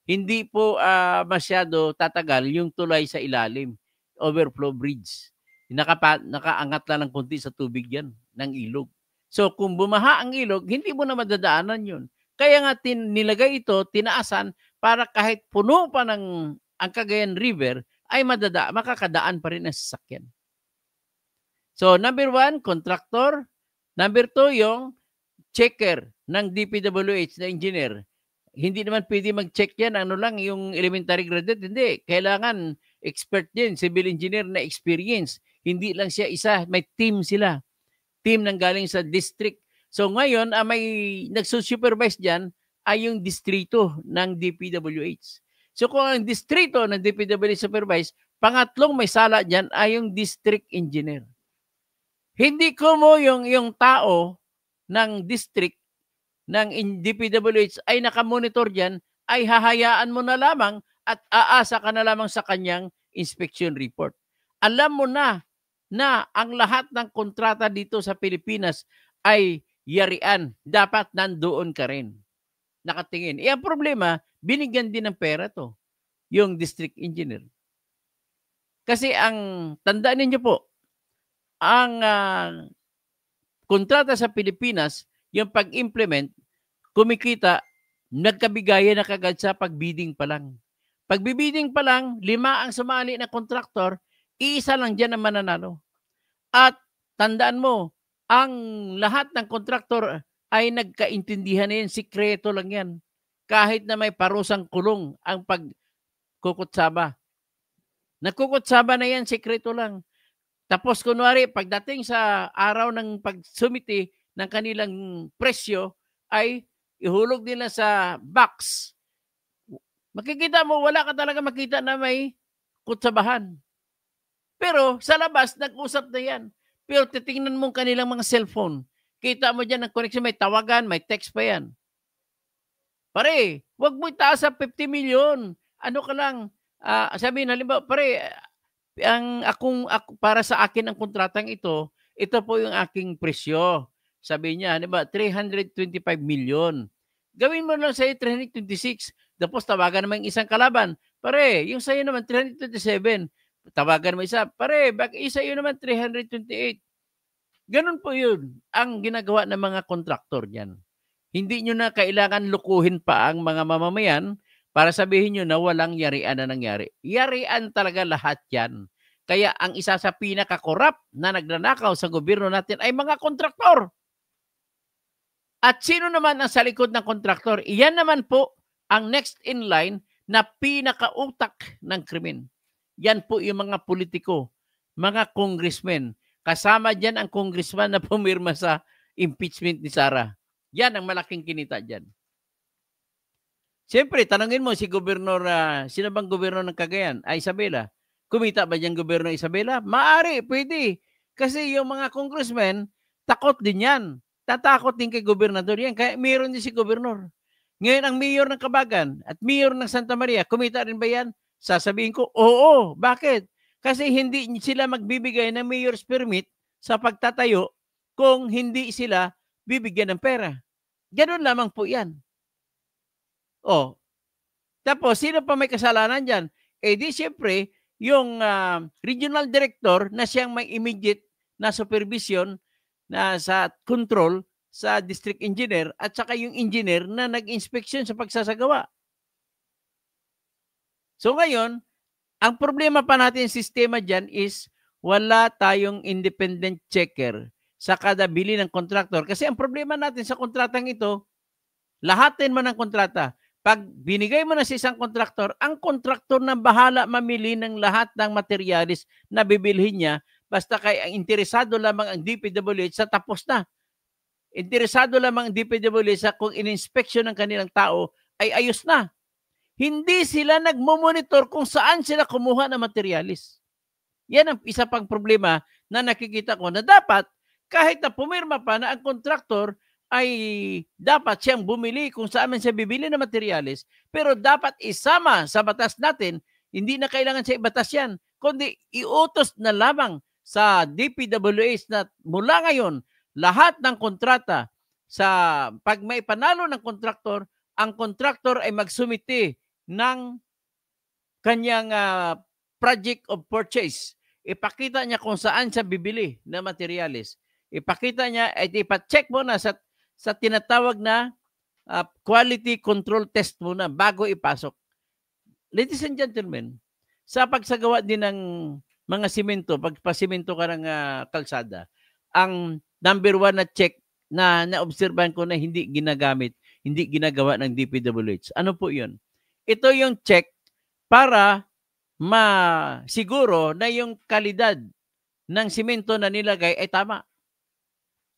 Hindi po masyado tatagal yung tulay sa ilalim, overflow bridge. Nakaangat lang ng konti sa tubig yan, ng ilog. So kung bumaha ang ilog, hindi mo na madadaanan yun. Kaya nga nilagay ito, tinaasan, para kahit puno pa ng ang Cagayan River, ay makakadaan pa rin ang sasakyan. So number 1, contractor. Number 2, yung checker ng DPWH na engineer. Hindi naman pwede mag-check yan, ano lang, yung elementary graduate. Hindi, kailangan expert din, civil engineer na experience. Hindi lang siya isa, may team sila. Team nang galing sa district. So ngayon, may nagsusupervise dyan ay yung distrito ng DPWH. So kung ang distrito ng DPWH supervise, pangatlong may sala dyan ay yung district engineer. Hindi ko mo yung tao ng district ng DPWH ay nakamonitor dyan, ay hahayaan mo na lamang at aasa ka na lamang sa kanyang inspection report. Alam mo na ang lahat ng kontrata dito sa Pilipinas ay yarian. Dapat nandoon ka rin. Nakatingin. Ang problema, binigyan din ng pera to, yung district engineer. Kasi ang tandaan ninyo po, ang kontrata sa Pilipinas, yung pag-implement, kumikita, nagkabigayan na kagad sa pag-bidding pa lang. Pag-bidding pa lang, 5 ang sumali na kontraktor, iisa lang dyan ang mananalo. At tandaan mo, ang lahat ng kontraktor ay nagkaintindihan na yan, sikreto lang yan. Kahit na may parusang kulong ang pagkukutsaba. Nagkukutsaba na yan, sikreto lang. Tapos kunwari, pagdating sa araw ng pagsumiti ng kanilang presyo, ay ihulog nila sa box. Makikita mo, wala ka talaga makita na may kutsabahan. Pero sa labas, nag-usap na yan. Pero titingnan mo kanilang mga cellphone. Kita mo dyan ang connection, may tawagan, may text pa yan. Pare, wag mo itaas sa 50 million. Ano ka lang, sabihin, halimbawa, pare, para sa akin ang kontratang ito po yung aking presyo. Sabi niya, halimbawa, 325 million. Gawin mo lang sa'yo 326. Tapos tawagan naman yung isang kalaban. Pare, yung sa'yo naman 327. Tawagan mo isa. Pare, isa yun naman 328. Ganun po yun ang ginagawa ng mga kontraktor niyan. Hindi nyo na kailangan lukuhin pa ang mga mamamayan para sabihin nyo na walang yarian na nangyari. Yarian talaga lahat yan. Kaya ang isa sa pinaka-korap na nagnanakaw sa gobyerno natin ay mga kontraktor. At sino naman ang sa likod ng kontraktor? Iyan naman po ang next in line na pinaka-utak ng krimen. Yan po yung mga politiko, mga congressmen. Kasama dyan ang congressman na pumirma sa impeachment ni Sara. Yan ang malaking kinita dyan. Siyempre, tanongin mo si Gobernador, sino bang gobernador ng Cagayan? Ay, Isabela. Kumita ba dyan Gobernador Isabela? Maari, pwede. Kasi yung mga congressmen, takot din yan. Tatakot din kay gobernador yan. Kaya mayroon din si gobernador. Ngayon, ang mayor ng Kabagan at mayor ng Santa Maria, kumita rin ba yan? Sasabihin ko, oo. Bakit? Kasi hindi sila magbibigay ng mayor's permit sa pagtatayo kung hindi sila bibigyan ng pera. Ganun lamang po yan. Oh, tapos sino pa may kasalanan dyan? Eh di siyempre, yung regional director na siyang may immediate na supervision na sa control sa district engineer at saka yung engineer na nag-inspection sa pagsasagawa. So ngayon, ang problema pa natin sa sistema dyan is wala tayong independent checker sa kada bili ng kontraktor. Kasi ang problema natin sa kontratang ito, lahatin mo ng kontrata. Pag binigay mo na sa isang kontraktor, ang kontraktor na bahala mamili ng lahat ng materialis na bibilhin niya, basta kay ang interesado lamang ang DPWH sa tapos na. Interesado lamang ang DPWH sa kung in-inspection ng kanilang tao ay ayos na. Hindi sila nagmo-monitor kung saan sila kumuha ng materialis. Yan ang isa pang problema na nakikita ko na dapat kahit na pumirma pa na ang kontraktor ay dapat siyang bumili kung saan man siya bibili ng materialis, pero dapat isama sa batas natin, hindi na kailangan sa ibatas yan, kundi iutos na lamang sa DPWH na mula ngayon, lahat ng kontrata sa pag may panalo ng kontraktor, ang kontraktor ay magsumite ng kanyang project of purchase. Ipakita niya kung saan siya bibili ng materialis. Ipakita niya at ipacheck mo na sa tinatawag na quality control test muna bago ipasok. Ladies and gentlemen, sa pagsagawa din ng mga simento, pagpasimento ka ng kalsada, ang number one na check na naobserbahan ko na hindi ginagamit, hindi ginagawa ng DPWH. Ano po yun? Ito yung check para masiguro na yung kalidad ng simento na nilagay ay tama.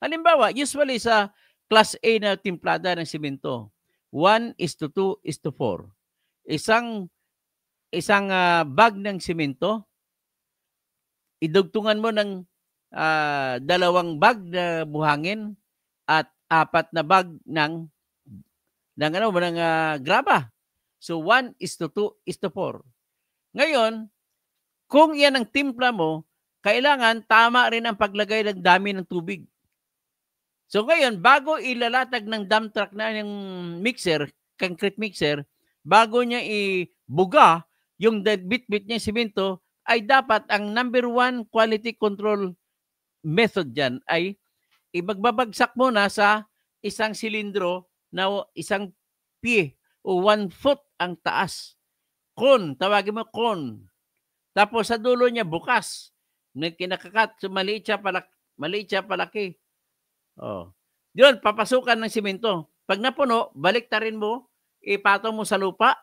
Halimbawa, usually sa Class A na timplada ng simento, 1:2:4. Isang bag ng simento, idugtungan mo ng 2 bag na buhangin at 4 na bag ng graba. So 1:2:4. Ngayon, kung yan ang timpla mo, kailangan tama rin ang paglagay ng dami ng tubig. So ngayon, bago ilalatag ng dump truck na yung mixer, concrete mixer, bago niya ibuga yung bit-bit niya simento, ay dapat ang number one quality control method dyan ay ibagbabagsak mo na sa isang silindro na isang pie o 1 foot ang taas. Cone, tawagin mo cone. Tapos sa dulo niya bukas. May kinakakat, so maliit siya palaki. Oh. Yun, papasukan ng simento. Pag napuno, baliktarin mo, ipatong mo sa lupa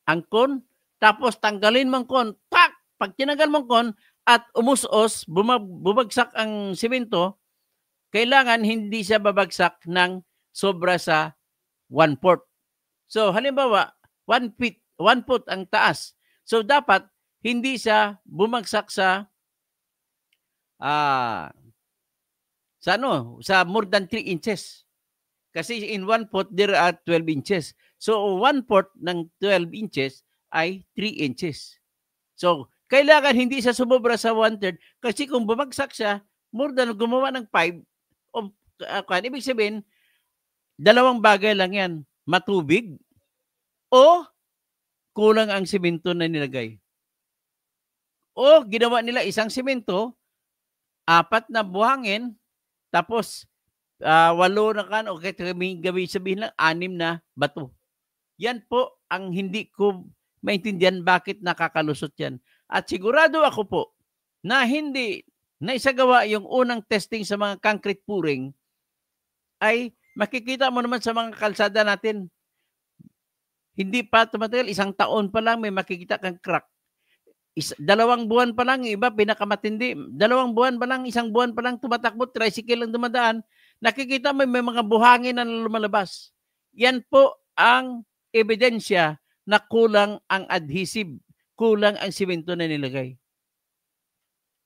ang cone, tapos tanggalin mo ang cone. Tak! Pag tinanggal mo ang cone at umusos, bumagsak ang simento, kailangan hindi siya babagsak ng sobra sa 1/4. So, halimbawa, 1 foot ang taas. So, dapat hindi siya bumagsak sa more than 3 inches. Kasi in 1 foot, there are 12 inches. So, 1/4 ng 12 inches ay 3 inches. So, kailangan hindi siya sumobra sa 1/3 kasi kung bumagsak siya, more than gumawa ng 5, ibig sabihin, 2 bagay lang yan. Matubig o kulang ang simento na nilagay. O ginawa nila isang simento, 4 na buhangin, tapos 8 na kan o gawin sabihin lang 6 na bato. Yan po ang hindi ko maintindihan bakit nakakalusot yan. At sigurado ako po na hindi na isagawa yung unang testing sa mga concrete pouring ay makikita mo naman sa mga kalsada natin. Hindi pa tumatagal, 1 taon pa lang may makikita kang crack. 2 buwan pa lang, iba pinakamatindi. 2 buwan pa lang, 1 buwan pa lang tumatakbo, tricycle lang dumadaan. Nakikita mo may mga buhangin na lumalabas. Yan po ang ebidensya na kulang ang adhesive, kulang ang simento na nilagay.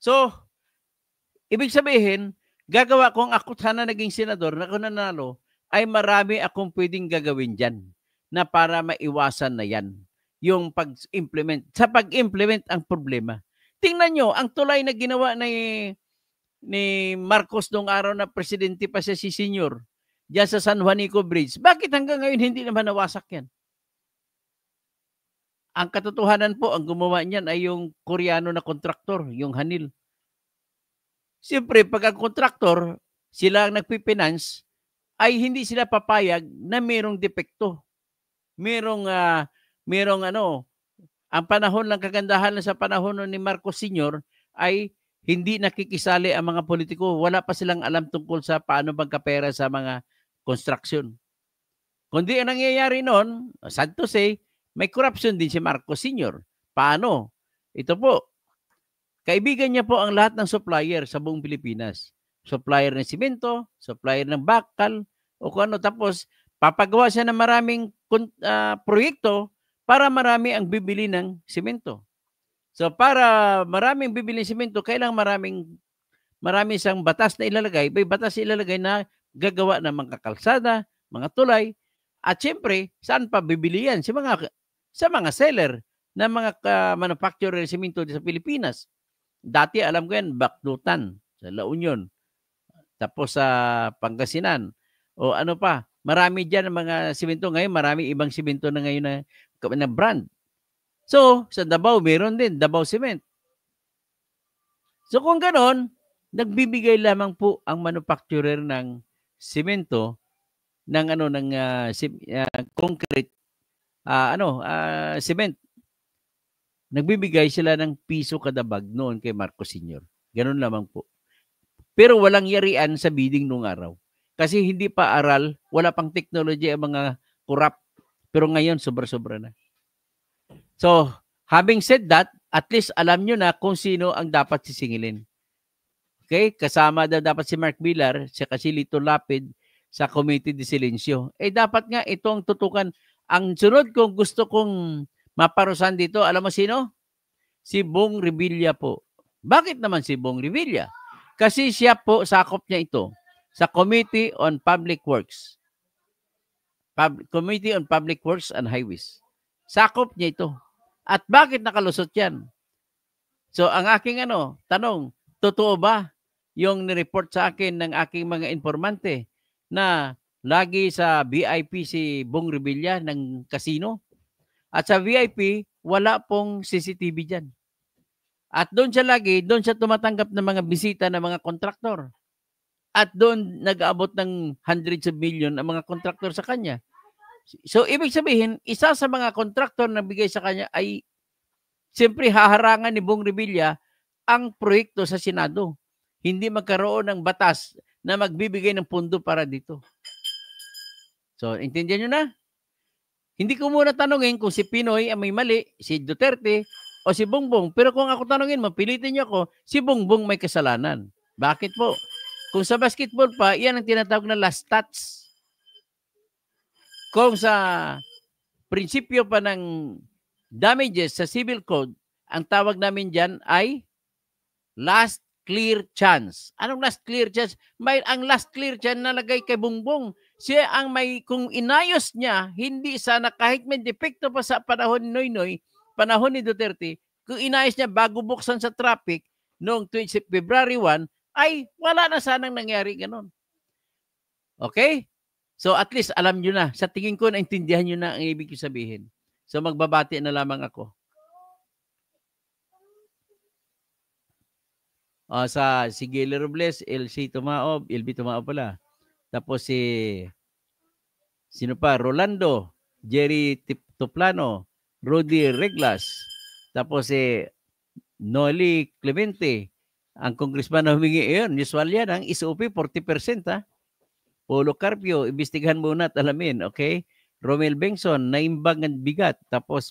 So, ibig sabihin, gagawa kung ako sana naging senador, na kung nanalo, ay marami akong pwedeng gagawin dyan na para maiwasan na yan. Yung pag-implement. Sa pag-implement ang problema. Tingnan nyo, ang tulay na ginawa ni Marcos noong araw na presidente pa siya si Senior diyan sa San Juanico Bridge. Bakit hanggang ngayon hindi naman nawasak yan? Ang katotohanan po, ang gumawa niyan ay yung Koreano na kontraktor, yung Hanil. Siyempre, pag ang kontraktor, sila ang nagpipinance, ay hindi sila papayag na mayroong depekto. Merong ang panahon lang, kagandahan lang sa panahon ni Marcos Sr. ay hindi nakikisali ang mga politiko. Wala pa silang alam tungkol sa paano magkapera sa mga construction. Kundi ang nangyayari noon, sad to say, may corruption din si Marcos Sr. Paano? Ito po, kaibigan niya po ang lahat ng supplier sa buong Pilipinas. Supplier ng simento, supplier ng bakal, o kung ano. Tapos, papagawa siya ng maraming proyekto para marami ang bibili ng simento. So, para maraming bibili ng simento, kailangan marami isang batas na ilalagay. May batas na ilalagay na gagawa ng mga kalsada, mga tulay, at siyempre, saan pa bibili yan? Sa mga seller na mga manufacturer ng simento sa Pilipinas. Dati, alam ko yan, Bakdutan, sa La Union, tapos sa Pangasinan, o ano pa, marami dyan ang mga simento. Ngayon, marami ibang simento na ngayon na brand. So, sa Davao, meron din, Davao Cement. So, kung ganon, nagbibigay lamang po ang manufacturer ng simento ng concrete cement. Nagbibigay sila ng piso kada bag noon kay Marcos Sr. Ganun lamang po. Pero walang yarian sa bidding nung araw. Kasi hindi pa aral, wala pang technology ang mga corrupt. Pero ngayon, sobra-sobra na. So, having said that, at least alam nyo na kung sino ang dapat sisingilin. Okay? Kasama dapat si Mark Villar, si Lito Lapid sa Committee de Silencio. Dapat nga itong tutukan. Ang sunod kong gusto kong maparusahan dito, alam mo sino? Si Bong Revilla po. Bakit naman si Bong Revilla? Kasi siya po, sakop niya ito sa Committee on Public Works. Committee on Public Works and Highways. Sakop niya ito. At bakit nakalusot yan? So, ang aking tanong, totoo ba yung nireport sa akin ng aking mga informante na lagi sa VIP si Bong Revilla ng casino? At sa VIP, wala pong CCTV dyan. At doon siya tumatanggap ng mga bisita ng mga kontraktor. At doon nag-aabot ng hundreds of million ang mga kontraktor sa kanya. So, ibig sabihin, isa sa mga kontraktor na bigay sa kanya ay siyempre haharangan ni Bong Revilla ang proyekto sa Senado. Hindi magkaroon ng batas na magbibigay ng pundo para dito. So, intindihan nyo na? Hindi ko muna tanungin kung si Pinoy ang may mali, si Duterte o si Bongbong. Pero kung ako tanungin mo, pilitin niyo ako, si Bongbong may kasalanan. Bakit po? Kung sa basketball pa, yan ang tinatawag na last touch. Kung sa prinsipyo pa ng damages sa civil code, ang tawag namin dyan ay last clear chance. Anong last clear chance? Ang last clear chance nalagay kay Bongbong. Siya ang kung inayos niya, hindi sana kahit may depekto pa sa panahon ni Noynoy, panahon ni Duterte, kung inayos niya bago buksan sa traffic noong February 1, ay wala na sanang nangyari ganon. Okay? So at least alam nyo na. Sa tingin ko, naintindihan nyo na ang ibig ko sabihin. So magbabati na lamang ako. Si Gilly Robles, LB Tumaob pala. Tapos sino pa? Rolando, Jerry Tuplano, Rudy Reglas. Tapos Noli Clemente, ang congressman na humingi yun. Usual yan, ang SOP 40%. Polo Carpio, imbestigahan muna at alamin. Okay? Romel Bengson, naimbang ng bigat. Tapos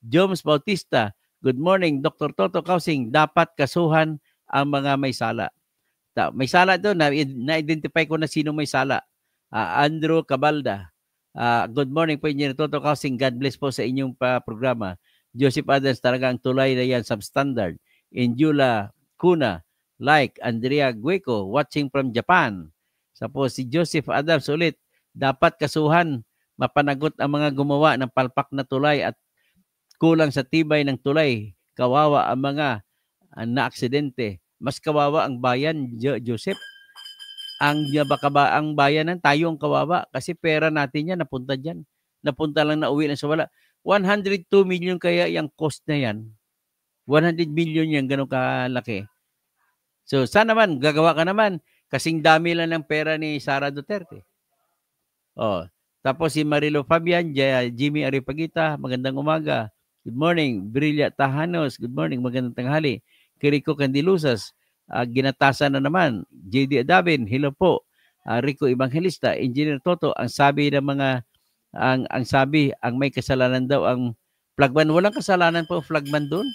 Joms Bautista, good morning, Dr. Toto Kausing, dapat kasuhan ang mga may sala. May sala doon, na-identify ko na sino may sala. Andrew Cabalda, good morning po, Engineer Toto Kausing, God bless po sa inyong programa. Joseph Adams, talagang tulay na yan, substandard. Injula Kuna, like Andrea Gueco, watching from Japan. Tapos si Joseph Adams ulit, dapat kasuhan, mapanagot ang mga gumawa ng palpak na tulay at kulang sa tibay ng tulay. Kawawa ang mga na-aksidente Mas kawawa ang bayan, Joseph. Ang bayanan, tayo ang kawawa kasi pera natin yan napunta diyan. Napunta lang na uwi na sa wala. 102 million kaya yung cost na yan. 100 million yan, ganun kalaki. So sana naman, gagawa ka naman. Kasing dami lang ng pera ni Sara Duterte. Oh, tapos si Marilo Fabian, Jimmy Aripagita, magandang umaga. Good morning. Brilla Tahanos, good morning, magandang tanghali. Kiriko Candilusas, ginatasan na naman. JD Adabin, hello po. Rico Evangelista, Engineer Toto, ang sabi ng mga ang may kasalanan daw ang flagman. Walang kasalanan po flagman doon.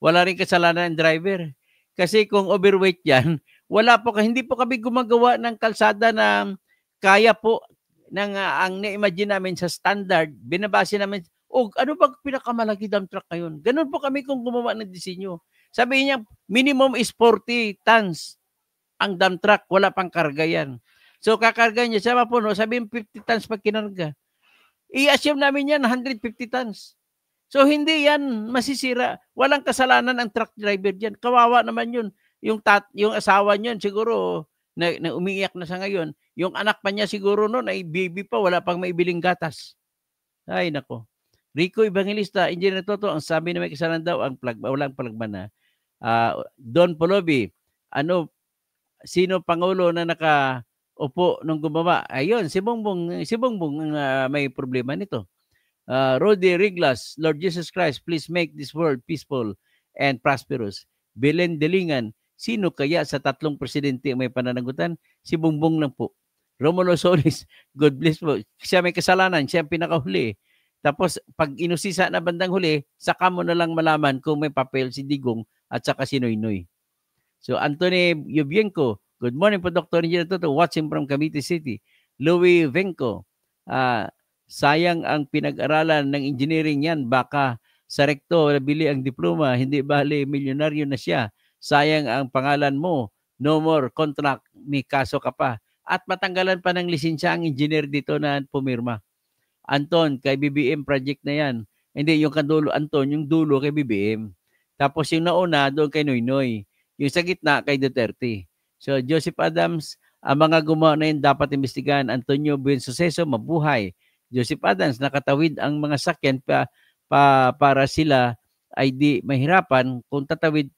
Wala rin kasalanan ang driver. Kasi kung overweight yan, hindi po kami gumagawa ng kalsada na kaya po ng ang na-imagine namin sa standard, binabase namin, ano ba pinakamalaki dump truck ngayon? Ganun po kami kung gumawa ng disenyo. Sabihin niya, minimum is 40 tons ang dump truck, wala pang karga yan. So kakarga niya, sama po, no, sabihin 50 tons pag kinarga. I-assume namin yan, 150 tons. So hindi yan masisira. Walang kasalanan ang truck driver diyan. Kawawa naman yun. Yung asawa niyan siguro na umiiyak na sa ngayon. Yung anak pa niya siguro noon ay baby pa, wala pang maibiling gatas. Ay nako. Rico Evangelista, Engineer Toto, ang sabi na may kasalanan daw ang walang plagman na. Don Polobi, sino pangulo na nakaupo nung gumawa? Ayun, si Bongbong may problema nito. Rodi Riglas, Lord Jesus Christ, please make this world peaceful and prosperous. Belen Delingan, sino kaya sa tatlong presidente may pananagutan? Si Bongbong lang po. Romulo Solis, God bless po. Siya may kasalanan, siya ang pinakahuli. Tapos pag inusisa na bandang huli, saka mo na lang malaman kung may papel si Digong at saka si Noynoy. So Anthony Yubienko, good morning po Dr. Engineer Toto, watching from Cavite City. Louis Venco, sayang ang pinag-aralan ng engineering yan. Baka sa rekto nabili ang diploma, hindi bali milyonaryo na siya. Sayang ang pangalan mo. No more contract, may kaso ka pa. At matanggalan pa ng lisensya ang engineer dito na pumirma. Anton, kay BBM project na yan. Hindi, yung kandulo, Anton, yung dulo kay BBM. Tapos yung nauna, doon kay Noynoy. Yung sa gitna, kay Duterte. So, Joseph Adams, ang mga gumawa na yun dapat imbestigahan. Antonio Buensuceso, mabuhay. Joseph Adams, nakatawid ang mga sakyan para sila ay di mahirapan kung tatawid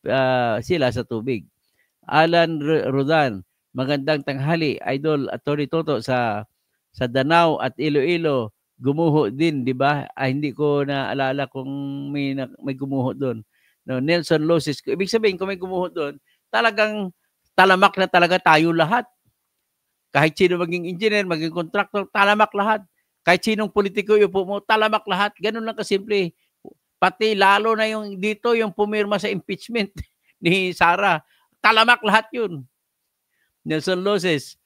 sila sa tubig. Alan Rodan, magandang tanghali. Idol Atty. Toto sa Danau at Iloilo, gumuho din, di ba? Hindi ko naalala kung may gumuho doon. No, Nelson Loses, ibig sabihin kung may gumuho doon, talagang talamak na talaga tayo lahat. Kahit sino maging engineer, maging contractor, talamak lahat. Kahit sinong politiko upo mo, talamak lahat. Ganun lang kasimple. Pati lalo na yung dito, yung pumirma sa impeachment ni Sara. Talamak lahat yun. Nelson Loses,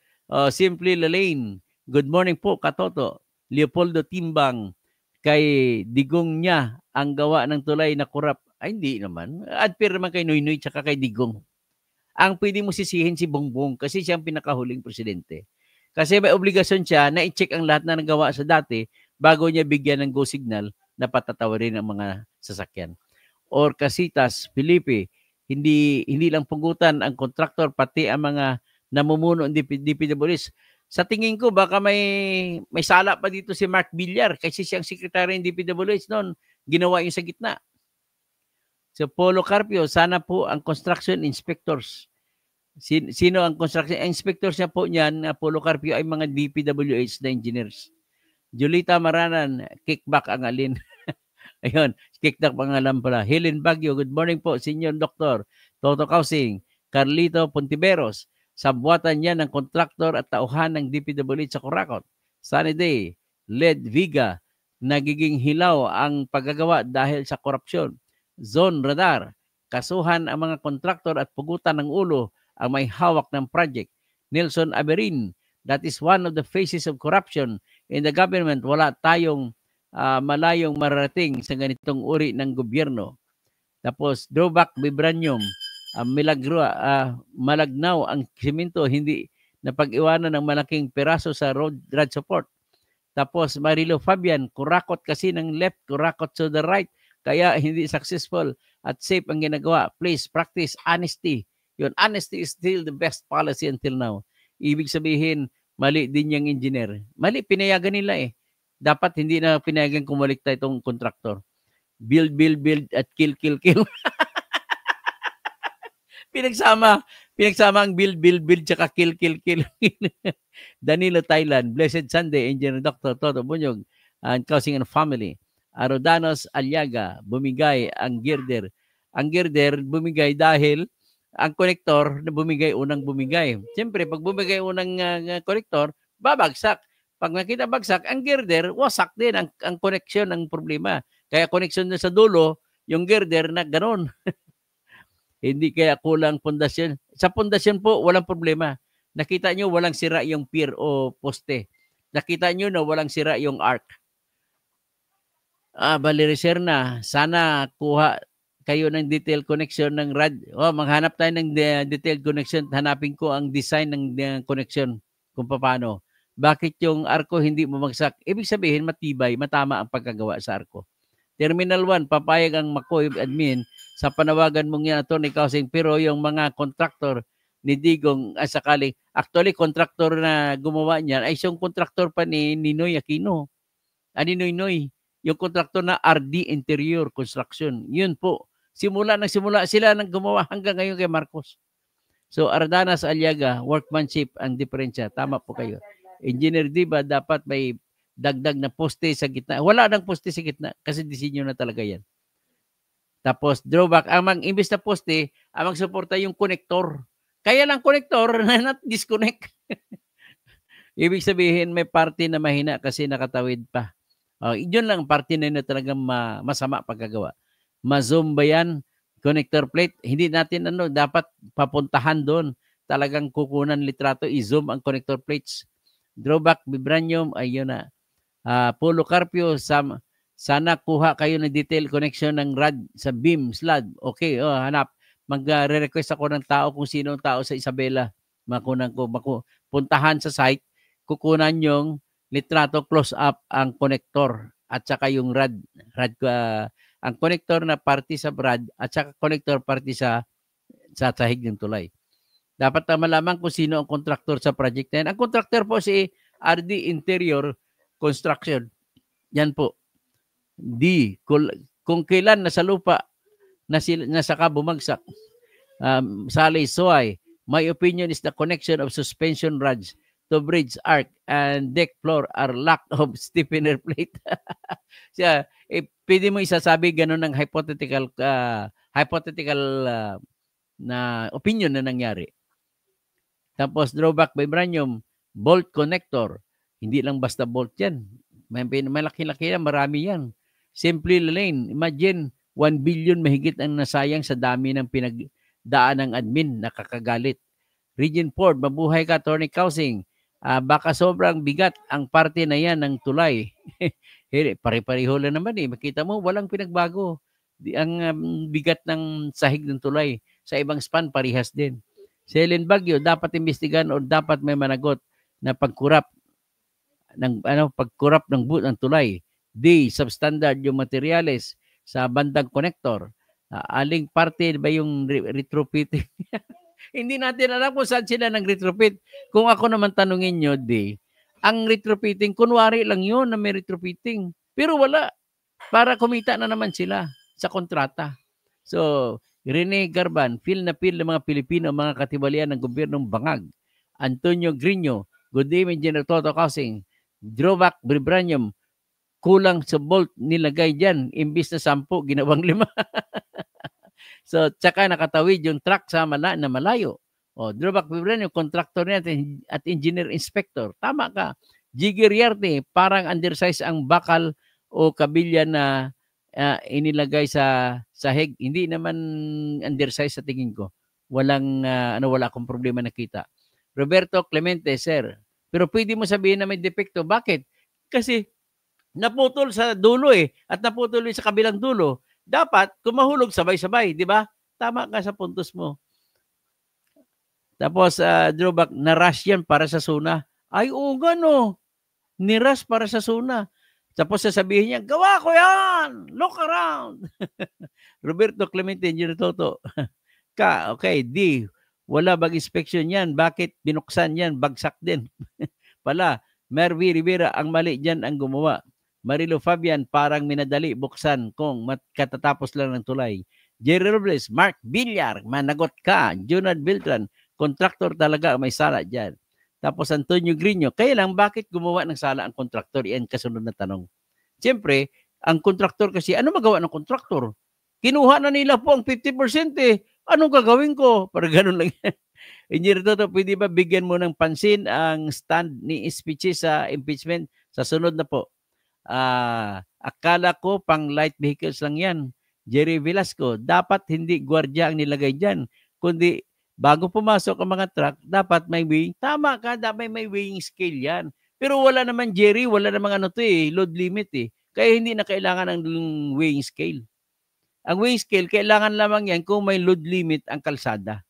Simply Lalaine, good morning po, Katoto. Leopoldo Timbang, kay Digong niya ang gawa ng tulay na kurap. Ay, hindi naman. Adpir naman kay Noynoy tsaka kay Digong. Ang pwede mo sisihin si Bongbong kasi siya ang pinakahuling presidente. Kasi may obligasyon siya na i-check ang lahat na nagawa sa dati bago niya bigyan ng go signal na patatawarin ang mga sasakyan. Or Casitas, Felipe, hindi lang pugutan ang kontraktor pati ang mga namumuno ng DPWH. Sa tingin ko baka may sala pa dito si Mark Villar kasi siyang sekretary ng DPWH noon, ginawa yung sa gitna. So Polo Carpio, sana po ang construction inspectors. Sino ang construction inspectors niya po niyan, Polo Carpio, ay mga DPWH na engineers. Julita Maranan, kickback ang alin. Ayun, kickback pangalan pala. Helen Baguio, good morning po, Senior Doctor. Toto Kausing, Carlito Pontiveros, sabuatan niya ng kontraktor at tauhan ng DPWH sa Coracot. Sunny Day, Led Viga, nagiging hilaw ang paggagawa dahil sa korupsyon. Zone Radar, kasuhan ang mga kontraktor at pugutan ng ulo ang may hawak ng project. Nelson Aberin, that is one of the faces of corruption in the government. Wala tayong malayong mararating sa ganitong uri ng gobyerno. Tapos, Drawback Vibranium, malagnaw ang simento, hindi napag-iwanan ng malaking peraso sa road support. Tapos, Marilo Fabian, kurakot kasi ng left, kurakot to the right, kaya hindi successful at safe ang ginagawa. Please practice honesty Yun, honesty is still the best policy until now. Ibig sabihin, mali din yung engineer. Mali, pinayagan nila eh. Dapat hindi na pinayagan kumolikta itong kontraktor. Build, build, build, at kill, kill, kill. Pinagsama ang build, build, build, tsaka kill, kill, kill. Danilo Thailand, Blessed Sunday, Engineer Dr. Toto Bunyog, and Causing and Family. Arodanos Aliaga, bumigay ang girder. Ang girder, bumigay dahil ang konektor na bumigay unang bumigay. Siyempre, pag bumigay unang konektor, babagsak. Pag nakita bagsak, ang girder, wasak din ang koneksyon ng problema. Kaya koneksyon na sa dulo, yung girder na gano'n. Hindi kaya kulang pundasyon. Sa pundasyon po, walang problema. Nakita nyo, walang sira yung pier o poste. Nakita nyo na walang sira yung arc. Balireser na. Sana kuha kayo ng detailed connection ng rad. Maghanap tayo ng detailed connection. Hanapin ko ang design ng connection kung paano. Bakit yung arko hindi bumagsak? Ibig sabihin, matibay, matama ang pagkagawa sa arko. Terminal 1, papayag ang McCoy admin sa panawagan mong yan, Atty. Causing, pero yung mga contractor ni Digong, sakali, actually, contractor na gumawa niyan, ay isang contractor pa ni Ninoy Aquino. Ninoy, yung contractor na RD Interior Construction. Yun po. Simula sila nang gumawa hanggang ngayon kay Marcos. So, Ardanas Aliaga, workmanship ang diferensya. Tama po kayo. Engineer Diba, dapat may dagdag na poste sa gitna. Wala nang poste sa gitna kasi disenyo na talaga yan. Tapos, drawback, imbis na poste, ang magsuporta yung connector. Kaya lang connector na not disconnect. Ibig sabihin, may parte na mahina kasi nakatawid pa. Yun lang parte na yun na talagang masama pagkagawa. Ma-zoom ba yan? Connector plate, hindi natin dapat papuntahan doon. Talagang kukunan litrato, i-zoom ang connector plates. Drawback, vibranium, ayun na. Polo Carpio, sana kuha kayo ng detail connection ng rad sa beam slab. Okay, hanap. Mag-request ako ng tao kung sino ang tao sa Isabela. Puntahan sa site, kukunan yung litrato close up ang connector at saka yung rad ang connector na parte sa rad at saka connector parte sa sahig ng tulay. Dapat malaman kung sino ang contractor sa project na yan. Ang contractor po si RD Interior Construction. Yan po. D. Kung kailan nasa lupa na saka bumagsak. Sally Soy. My opinion is the connection of suspension rods to bridge arc and deck floor are lack of stiffener plate. Siya, pwede mo isasabi ganun ng hypothetical na opinion na nangyari. Tapos drawback vibranium, bolt connector. Hindi lang basta bolt yan. Malaki-laki yan, marami yan. Simply lane. Imagine, 1 billion mahigit ang nasayang sa dami ng pinagdaan ng admin. Nakakagalit. Region 4, mabuhay ka, Atty. Causing. Baka sobrang bigat ang parte na yan ng tulay. Pare-pareho lang naman eh. Makita mo, walang pinagbago. Ang bigat ng sahig ng tulay. Sa ibang span, parihas din. Selen Bagyo, dapat imbestigan o dapat may managot na pagkurap ng boot ng tulay. D, substandard yung materyales sa bandang connector. Aling parte ba yung retrofitting? Hindi natin alam kung saan sila nang retrofit. Kung ako naman tanungin nyo, D, ang retrofitting, kunwari lang yun na may retrofitting. Pero wala. Para kumita na naman sila sa kontrata. So, Rene Garban, feel na feel ng mga Pilipino, mga katibalian ng gobyernong bangag. Antonio Grino, good evening, General Toto Causing. Drawback, vibranium, kulang sa bolt nilagay dyan. Imbis na 10, ginawang 5. So, tsaka nakatawid yung truck sa na malayo. Drawback, vibranium, contractor natin at engineer inspector. Tama ka. Jiggy Riarte, parang undersize ang bakal o kabilya na inilagay sa sahig. Hindi naman undersize sa tingin ko. Wala akong problema nakita. Roberto Clemente, sir. Pero pwede mo sabihin na may depekto. Bakit? Kasi naputol sa dulo at naputol sa kabilang dulo. Dapat kumahulog sabay-sabay, di ba? Tama ka sa puntos mo. Tapos drawback, na-rush yan para sa Suna. Ay, gano. Ni-rush para sa Suna. Tapos sasabihin niya, gawa ko yan! Look around! Roberto Clemente, Engineer Toto. Okay, D. Wala bang inspection yan? Bakit binuksan yan? Bagsak din. Pala, Mervy Rivera ang mali dyan ang gumawa. Marilo Fabian parang minadali buksan kung katatapos lang ng tulay. Jerry Robles, Mark Villar, managot ka. Junard Beltran, kontraktor talaga may sala dyan. Tapos Antonio Grino, kaya lang bakit gumawa ng sala ang kontraktor? Yan kasunod na tanong. Siyempre, ang kontraktor kasi, ano magawa ng kontraktor? Kinuha na nila po ang 50% eh. Anong gagawin ko? Para ganun lang yan. Engineer Toto, pwede ba bigyan mo ng pansin ang stand ni Speech sa impeachment? Sa sunod na po. Akala ko pang light vehicles lang yan. Jerry Velasco, dapat hindi gwardiya ang nilagay dyan, kundi bago pumasok ang mga truck, dapat may weighing. Tama ka, dapat may weighing scale yan. Pero wala naman, Jerry, wala namang load limit eh. Kaya hindi na kailangan ng weighing scale. Ang weighing scale, kailangan lamang yan kung may load limit ang kalsada.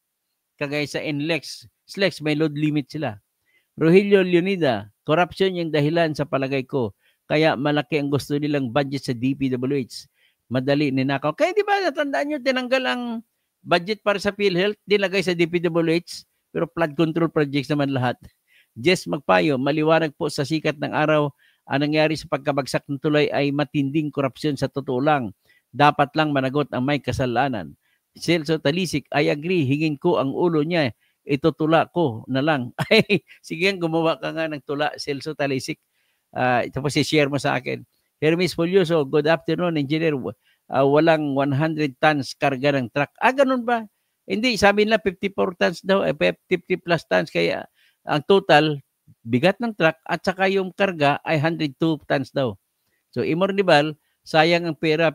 Kagaya sa NLEX, SLEX, may load limit sila. Rogelio Leonida, corruption yung dahilan sa palagay ko. Kaya malaki ang gusto nilang budget sa DPWH. Madali ninakaw. Kaya di ba natandaan nyo, tinanggal ang budget para sa PhilHealth, dilagay sa DPWH, pero flood control projects naman lahat. Jess Magpayo, maliwanag po sa sikat ng araw, ang nangyari sa pagkabagsak ng tulay ay matinding korupsyon sa totoo lang. Dapat lang managot ang may kasalanan. Celso Talisik, I agree, hingin ko ang ulo niya. Ito tula ko na lang. Ay, sige, gumawa ka nga ng tula, Celso Talisik. Tapos i-share mo sa akin. Hermes Folioso, good afternoon, engineer. Walang 100 tons karga ng truck. Ganun ba? Hindi, sabi nila 54 tons daw, 50 plus tons. Kaya ang total, bigat ng truck at saka yung karga ay 102 tons daw. So, Imornibal, sayang ang pera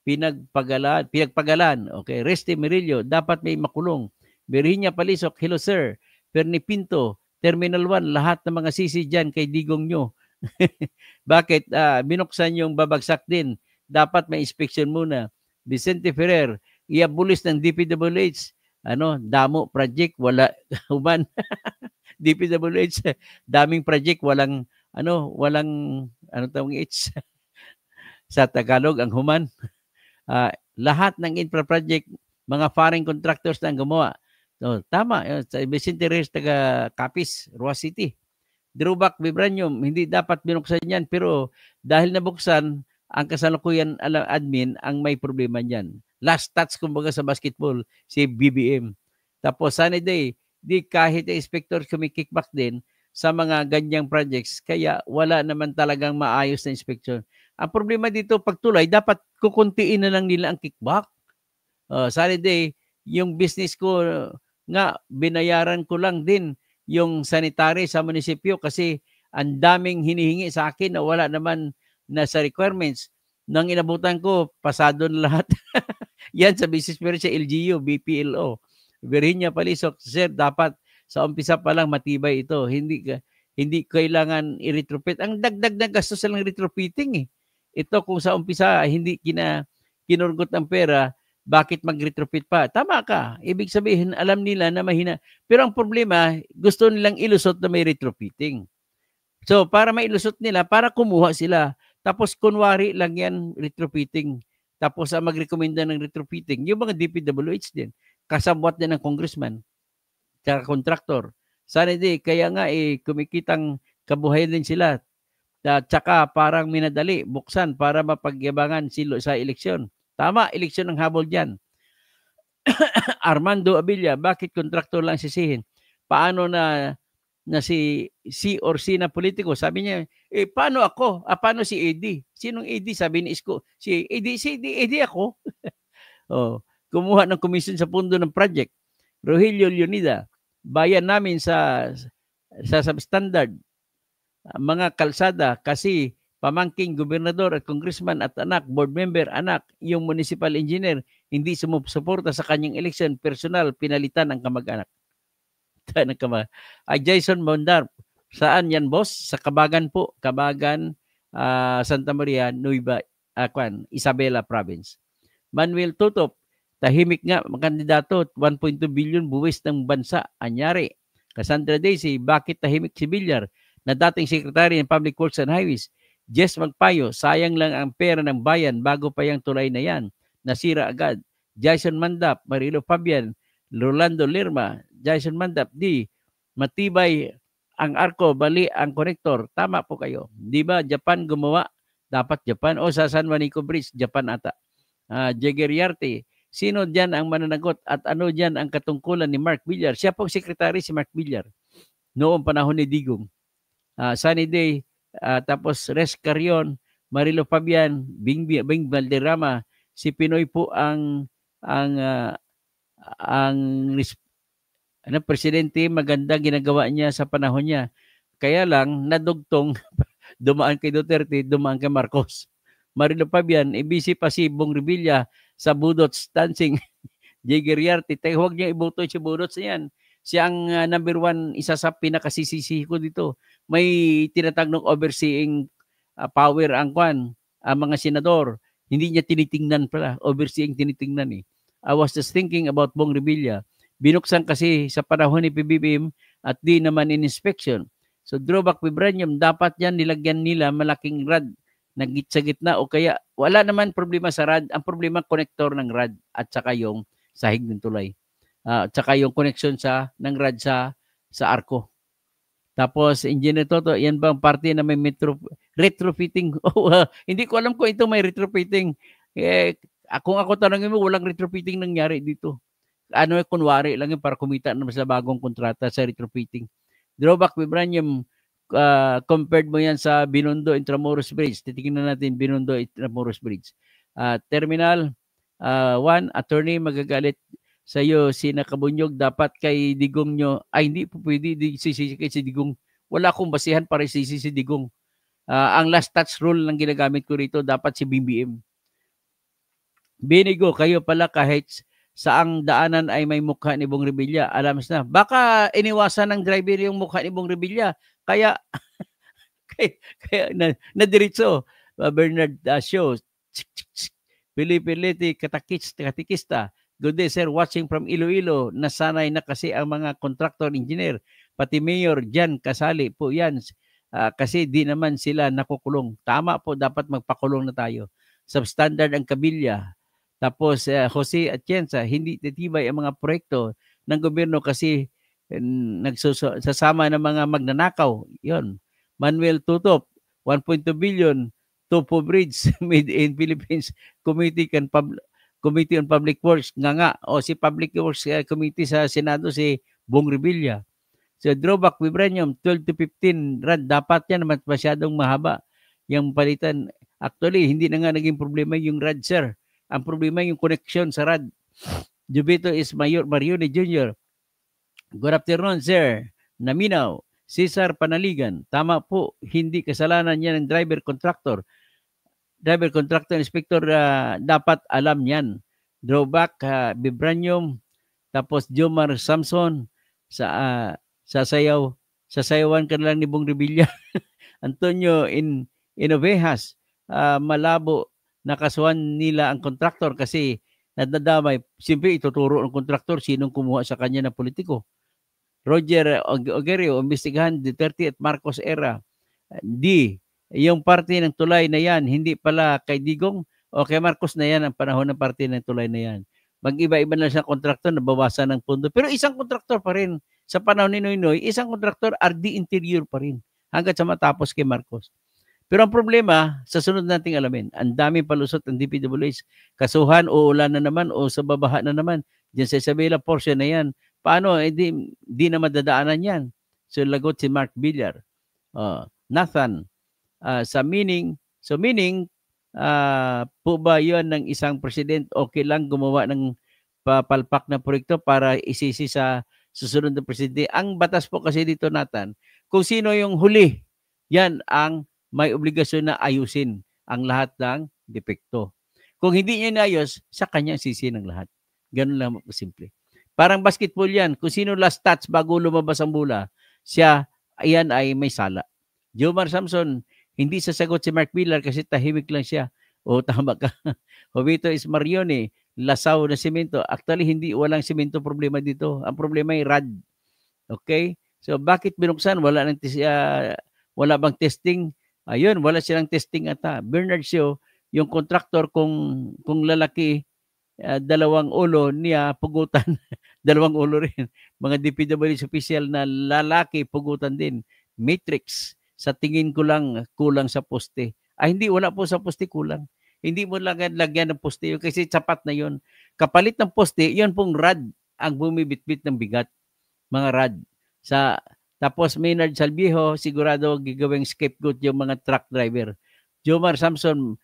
pinagpagalan. Okay, Reste Merillo, dapat may makulong. Virginia Palisok, hello sir. Perni Pinto, Terminal 1, lahat ng mga sisi dyan kay digong nyo. Bakit? Binuksan yung babagsak din. Dapat may inspection muna. Vicente Ferrer, iabulis ng DPWH. Damo project, wala human. DPWH, daming project, walang tawag H sa Tagalog, ang human. Lahat ng infra project, mga foreign contractors na ang gumawa. So, tama, sa Vicente Reyes, taga Capiz, Roa City. Drubak Vibranium, hindi dapat binuksan yan, pero dahil nabuksan, ang kasalukuyan admin ang may problema niyan. Last touch, kumbaga sa basketball, si BBM. Tapos Sunny Day, di kahit inspector kumikickback din sa mga ganyang projects, kaya wala naman talagang maayos na inspection. Ang problema dito, pagtulay, dapat kukuntiin na lang nila ang kickback. Sunny Day, yung business ko nga, binayaran ko lang din yung sanitary sa munisipyo kasi ang daming hinihingi sa akin na wala naman na sa requirements. Nang inabutan ko, pasado na lahat. Yan sa business meron sa LGU, BPLO. Virginia Palisok, sir, dapat sa umpisa pa lang matibay ito. Hindi kailangan i-retrofit. Ang dagdag na gastos lang retrofitting eh. Ito kung sa umpisa hindi kinurgot ang pera, bakit mag-retrofit pa? Tama ka. Ibig sabihin, alam nila na mahina. Pero ang problema, gusto nilang ilusot na may retrofitting. So, para mailusot nila, para kumuha sila. Tapos, kunwari lang yan, retrofitting. Tapos, mag-recommenda ng retrofitting. Yung mga DPWH din. Kasabwat din ng congressman. Tsaka contractor. Sana di, kaya nga, kumikitang kabuhayan din sila. Tsaka, parang minadali, buksan para mapagyabangan sila sa eleksyon. Tama, eleksyon ng habol dyan. Armando Abilia, bakit kontraktor lang sisihin? Paano na si or si na politiko? Sabi niya, paano ako? Paano si AD? Sinong AD? Sabi ni Isko, si AD ako. Kumuha ng komisyon sa pundo ng project. Rogelio Leonida, bayan namin sa substandard mga kalsada kasi pamangking gobernador at congressman at anak, board member, anak, yung municipal engineer, hindi sumusuporta sa kanyang eleksyon, personal, pinalitan ang kamag-anak. Jason Mondar, saan yan boss? Sa Kabagan po. Kabagan, Santa Maria, Nueva, Isabela Province. Manuel Tutop, tahimik nga, kandidato, 1.2 billion buwis ng bansa. Anyari. Cassandra Daisy, bakit tahimik si Villar na dating Secretary ng Public Works and Highways? Jess Magpayo, sayang lang ang pera ng bayan bago pa yung tulay na yan. nasira agad. Jason Mandap, Marilo Fabian, Rolando Lerma, Jason Mandap, di matibay ang arko, bali ang konektor. Tama po kayo. Di ba Japan gumawa? Dapat Japan. O sa San Juanico Bridge, Japan ata. Jagger Yarte, sino dyan ang mananagot at ano dyan ang katungkulan ni Mark Villar? Siya pong sekretary si Mark Villar noong panahon ni Digong. Sunny Day, tapos Res Carrion, Marilo Fabian, Bing Valderrama, si Pinoy po ang presidente, maganda ginagawa niya sa panahon niya. Kaya lang nadugtong dumaan kay Duterte, dumaan kay Marcos. Marilo Fabian, busy pa si Bong Revilla sa Budots dancing. Jagger Yarte, huwag niya iboto si Budots na yan. Siya ang number one, isa sa pinakasisisi ko dito. May tinatag ng overseeing power ang mga senador. Hindi niya tinitingnan pala. Overseeing tinitingnan eh. I was just thinking about Bong Revilla. Binuksan kasi sa panahon ni PBBM at di naman in inspection. So drawback vibranium, dapat yan nilagyan nila malaking rad na sa gitna o kaya wala naman problema sa rad. Ang problema konektor ng rad at saka yung sahig ng tulay. At saka yung connection ng rad sa arko. Tapos, Engineer Toto, yan ba ang parte na may retrofitting? Hindi ko alam kung ito may retrofitting. Kung ako tanongin mo, walang retrofitting nangyari dito. Kunwari lang yun para kumita naman sa bagong kontrata sa retrofitting. Drawback vibranium, compared mo yan sa Binondo Intramuros Bridge. Titingnan natin Binondo Intramuros Bridge. Terminal 1, attorney, magagalit sa iyo, si Nakabunyog, dapat kay Digong nyo, hindi po pwede sisisi kay si Digong. Wala akong basihan para sisisi si Digong. Ang last touch rule lang ginagamit ko rito, dapat si BBM. Binigo, kayo pala kahit saang daanan ay may mukha ni Bong Revilla. Alam na, baka iniwasan ng driver yung mukha ni Bong Revilla. Kaya nadiritso. Bernard Show, Pilipiliti, katikista. Good day, sir. Watching from Iloilo. Nasanay na kasi ang mga contractor engineer. Pati mayor dyan, kasali po yan. Kasi di naman sila nakukulong. Tama po, dapat magpakulong na tayo. Substandard ang kabilya. Tapos, Jose Atienza, hindi titibay ang mga proyekto ng gobyerno kasi nagsasama ng mga magnanakaw. Yon. Manuel Tutop, 1.2 billion. Topo Bridge, made in Philippines. Committee on Public Works, si Public Works Committee sa Senado, si Bong Revilla. So drawback vibranium, 12 to 15 rad, dapat yan naman masyadong mahaba. Yung palitan, actually, hindi na nga naging problema yung rad, sir. Ang problema yung connection sa rad. Jubito is Marione Jr. Good afternoon, sir. Naminaw, Cesar Panaligan. Tama po, hindi kasalanan yan ng driver contractor inspector, dapat alam yan. Drawback, vibranium, tapos Jomar Samson, sasayawan ka lang ni Bong Revilla. Antonio Inovejas, malabo, nakasuhan nila ang contractor kasi nadadamay. Siyempre, ituturo ng contractor sinong kumuha sa kanya na politiko. Roger Ogerio, imbestigahan Duterte at Marcos era. Yung parte ng tulay na yan, hindi pala kay Digong o kay Marcos na yan ang panahon ng parte ng tulay na yan. Mag-iba-iba na siya kontraktor, nabawasan ng pondo. Pero isang kontraktor pa rin. Sa panahon ni Noynoy, isang kontraktor RD Interior pa rin. Hanggang sa matapos kay Marcos. Pero ang problema, sa sunod nating alamin, ang daming palusot ng DPWH. Kasuhan o ulan na naman o sa babaha na naman. Diyan sa Isabela portion na yan. Paano? Di na madadaanan yan. So lagot si Mark Villar. Nathan, meaning po ba yun ng isang president okay lang gumawa ng papalpak na proyekto para isisi sa susunod na presidente? Ang batas po kasi dito, Nathan, kung sino yung huli, yan ang may obligasyon na ayusin ang lahat ng depekto. Kung hindi niya naayos, sa kanya sisi ng lahat. Ganun lang simple. Parang basketball yan. Kung sino last touch bago lumabas ang bola, siya, ayan ay may sala. Jomar Samson, hindi sasagot si Mark Villar kasi tahimik lang siya. O tama ka. Jovito is Marione, lasaw na simento. Actually, walang simento problema dito. Ang problema ay rad. Okay? So, bakit binuksan? Wala bang testing? Ayun, wala silang testing ata. Bernard Shaw, yung contractor kung lalaki, dalawang ulo niya, pugutan. Dalawang ulo rin. Mga DPWH official na lalaki, pugutan din. Matrix, sa tingin ko lang, kulang sa poste. Hindi, wala po sa poste kulang. Hindi mo lang lagyan ng poste yun kasi sapat na yun. Kapalit ng poste, yun pong rad ang bumibitbit ng bigat. Mga rad. Tapos Maynard Salviejo, sigurado gigawing scapegoat yung mga truck driver. Jomar Samson,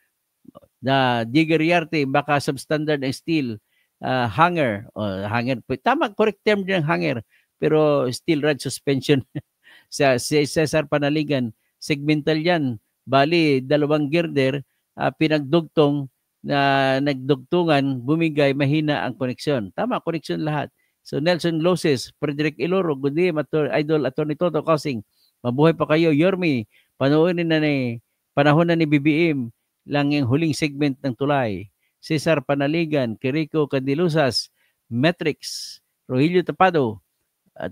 Jigger Yarte, baka substandard and steel, hanger. Hanger. Tama, correct term din ang hanger. Pero steel rod suspension. Si Cesar Panaligan, segmental yan. Bali, dalawang girder, pinagdugtong na nagdugtungan, bumigay, mahina ang koneksyon. Tama, koneksyon lahat. So Nelson Loses, Frederick Iloro, good day, Idol Attorney Toto Kosing. Mabuhay pa kayo, Yormi. Panahon na ni BBM lang yung huling segment ng tulay. Cesar Panaligan, Kiriko Candilusas, Metrix, Rogelio Tapado,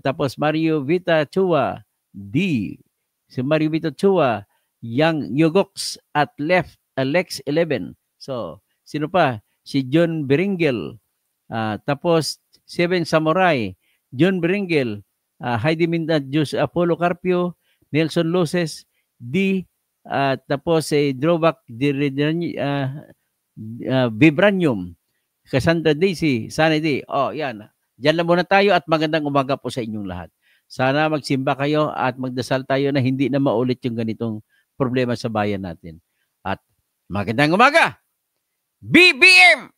tapos Mario Vita Chua, si Mario Vita Chua, Yang Yogox at Left Alex 11. So, sino pa? Si John Beringel, tapos Seven Samurai, John Beringel, Heidi Mindad, Apollo Carpio, Nelson Loses, tapos Drawback Vibranium, Cassandra Daisy, Sunny Day. Yan. Diyan lang muna tayo at magandang umaga po sa inyong lahat. Sana magsimba kayo at magdasal tayo na hindi na maulit yung ganitong problema sa bayan natin. At magandang umaga! BBM!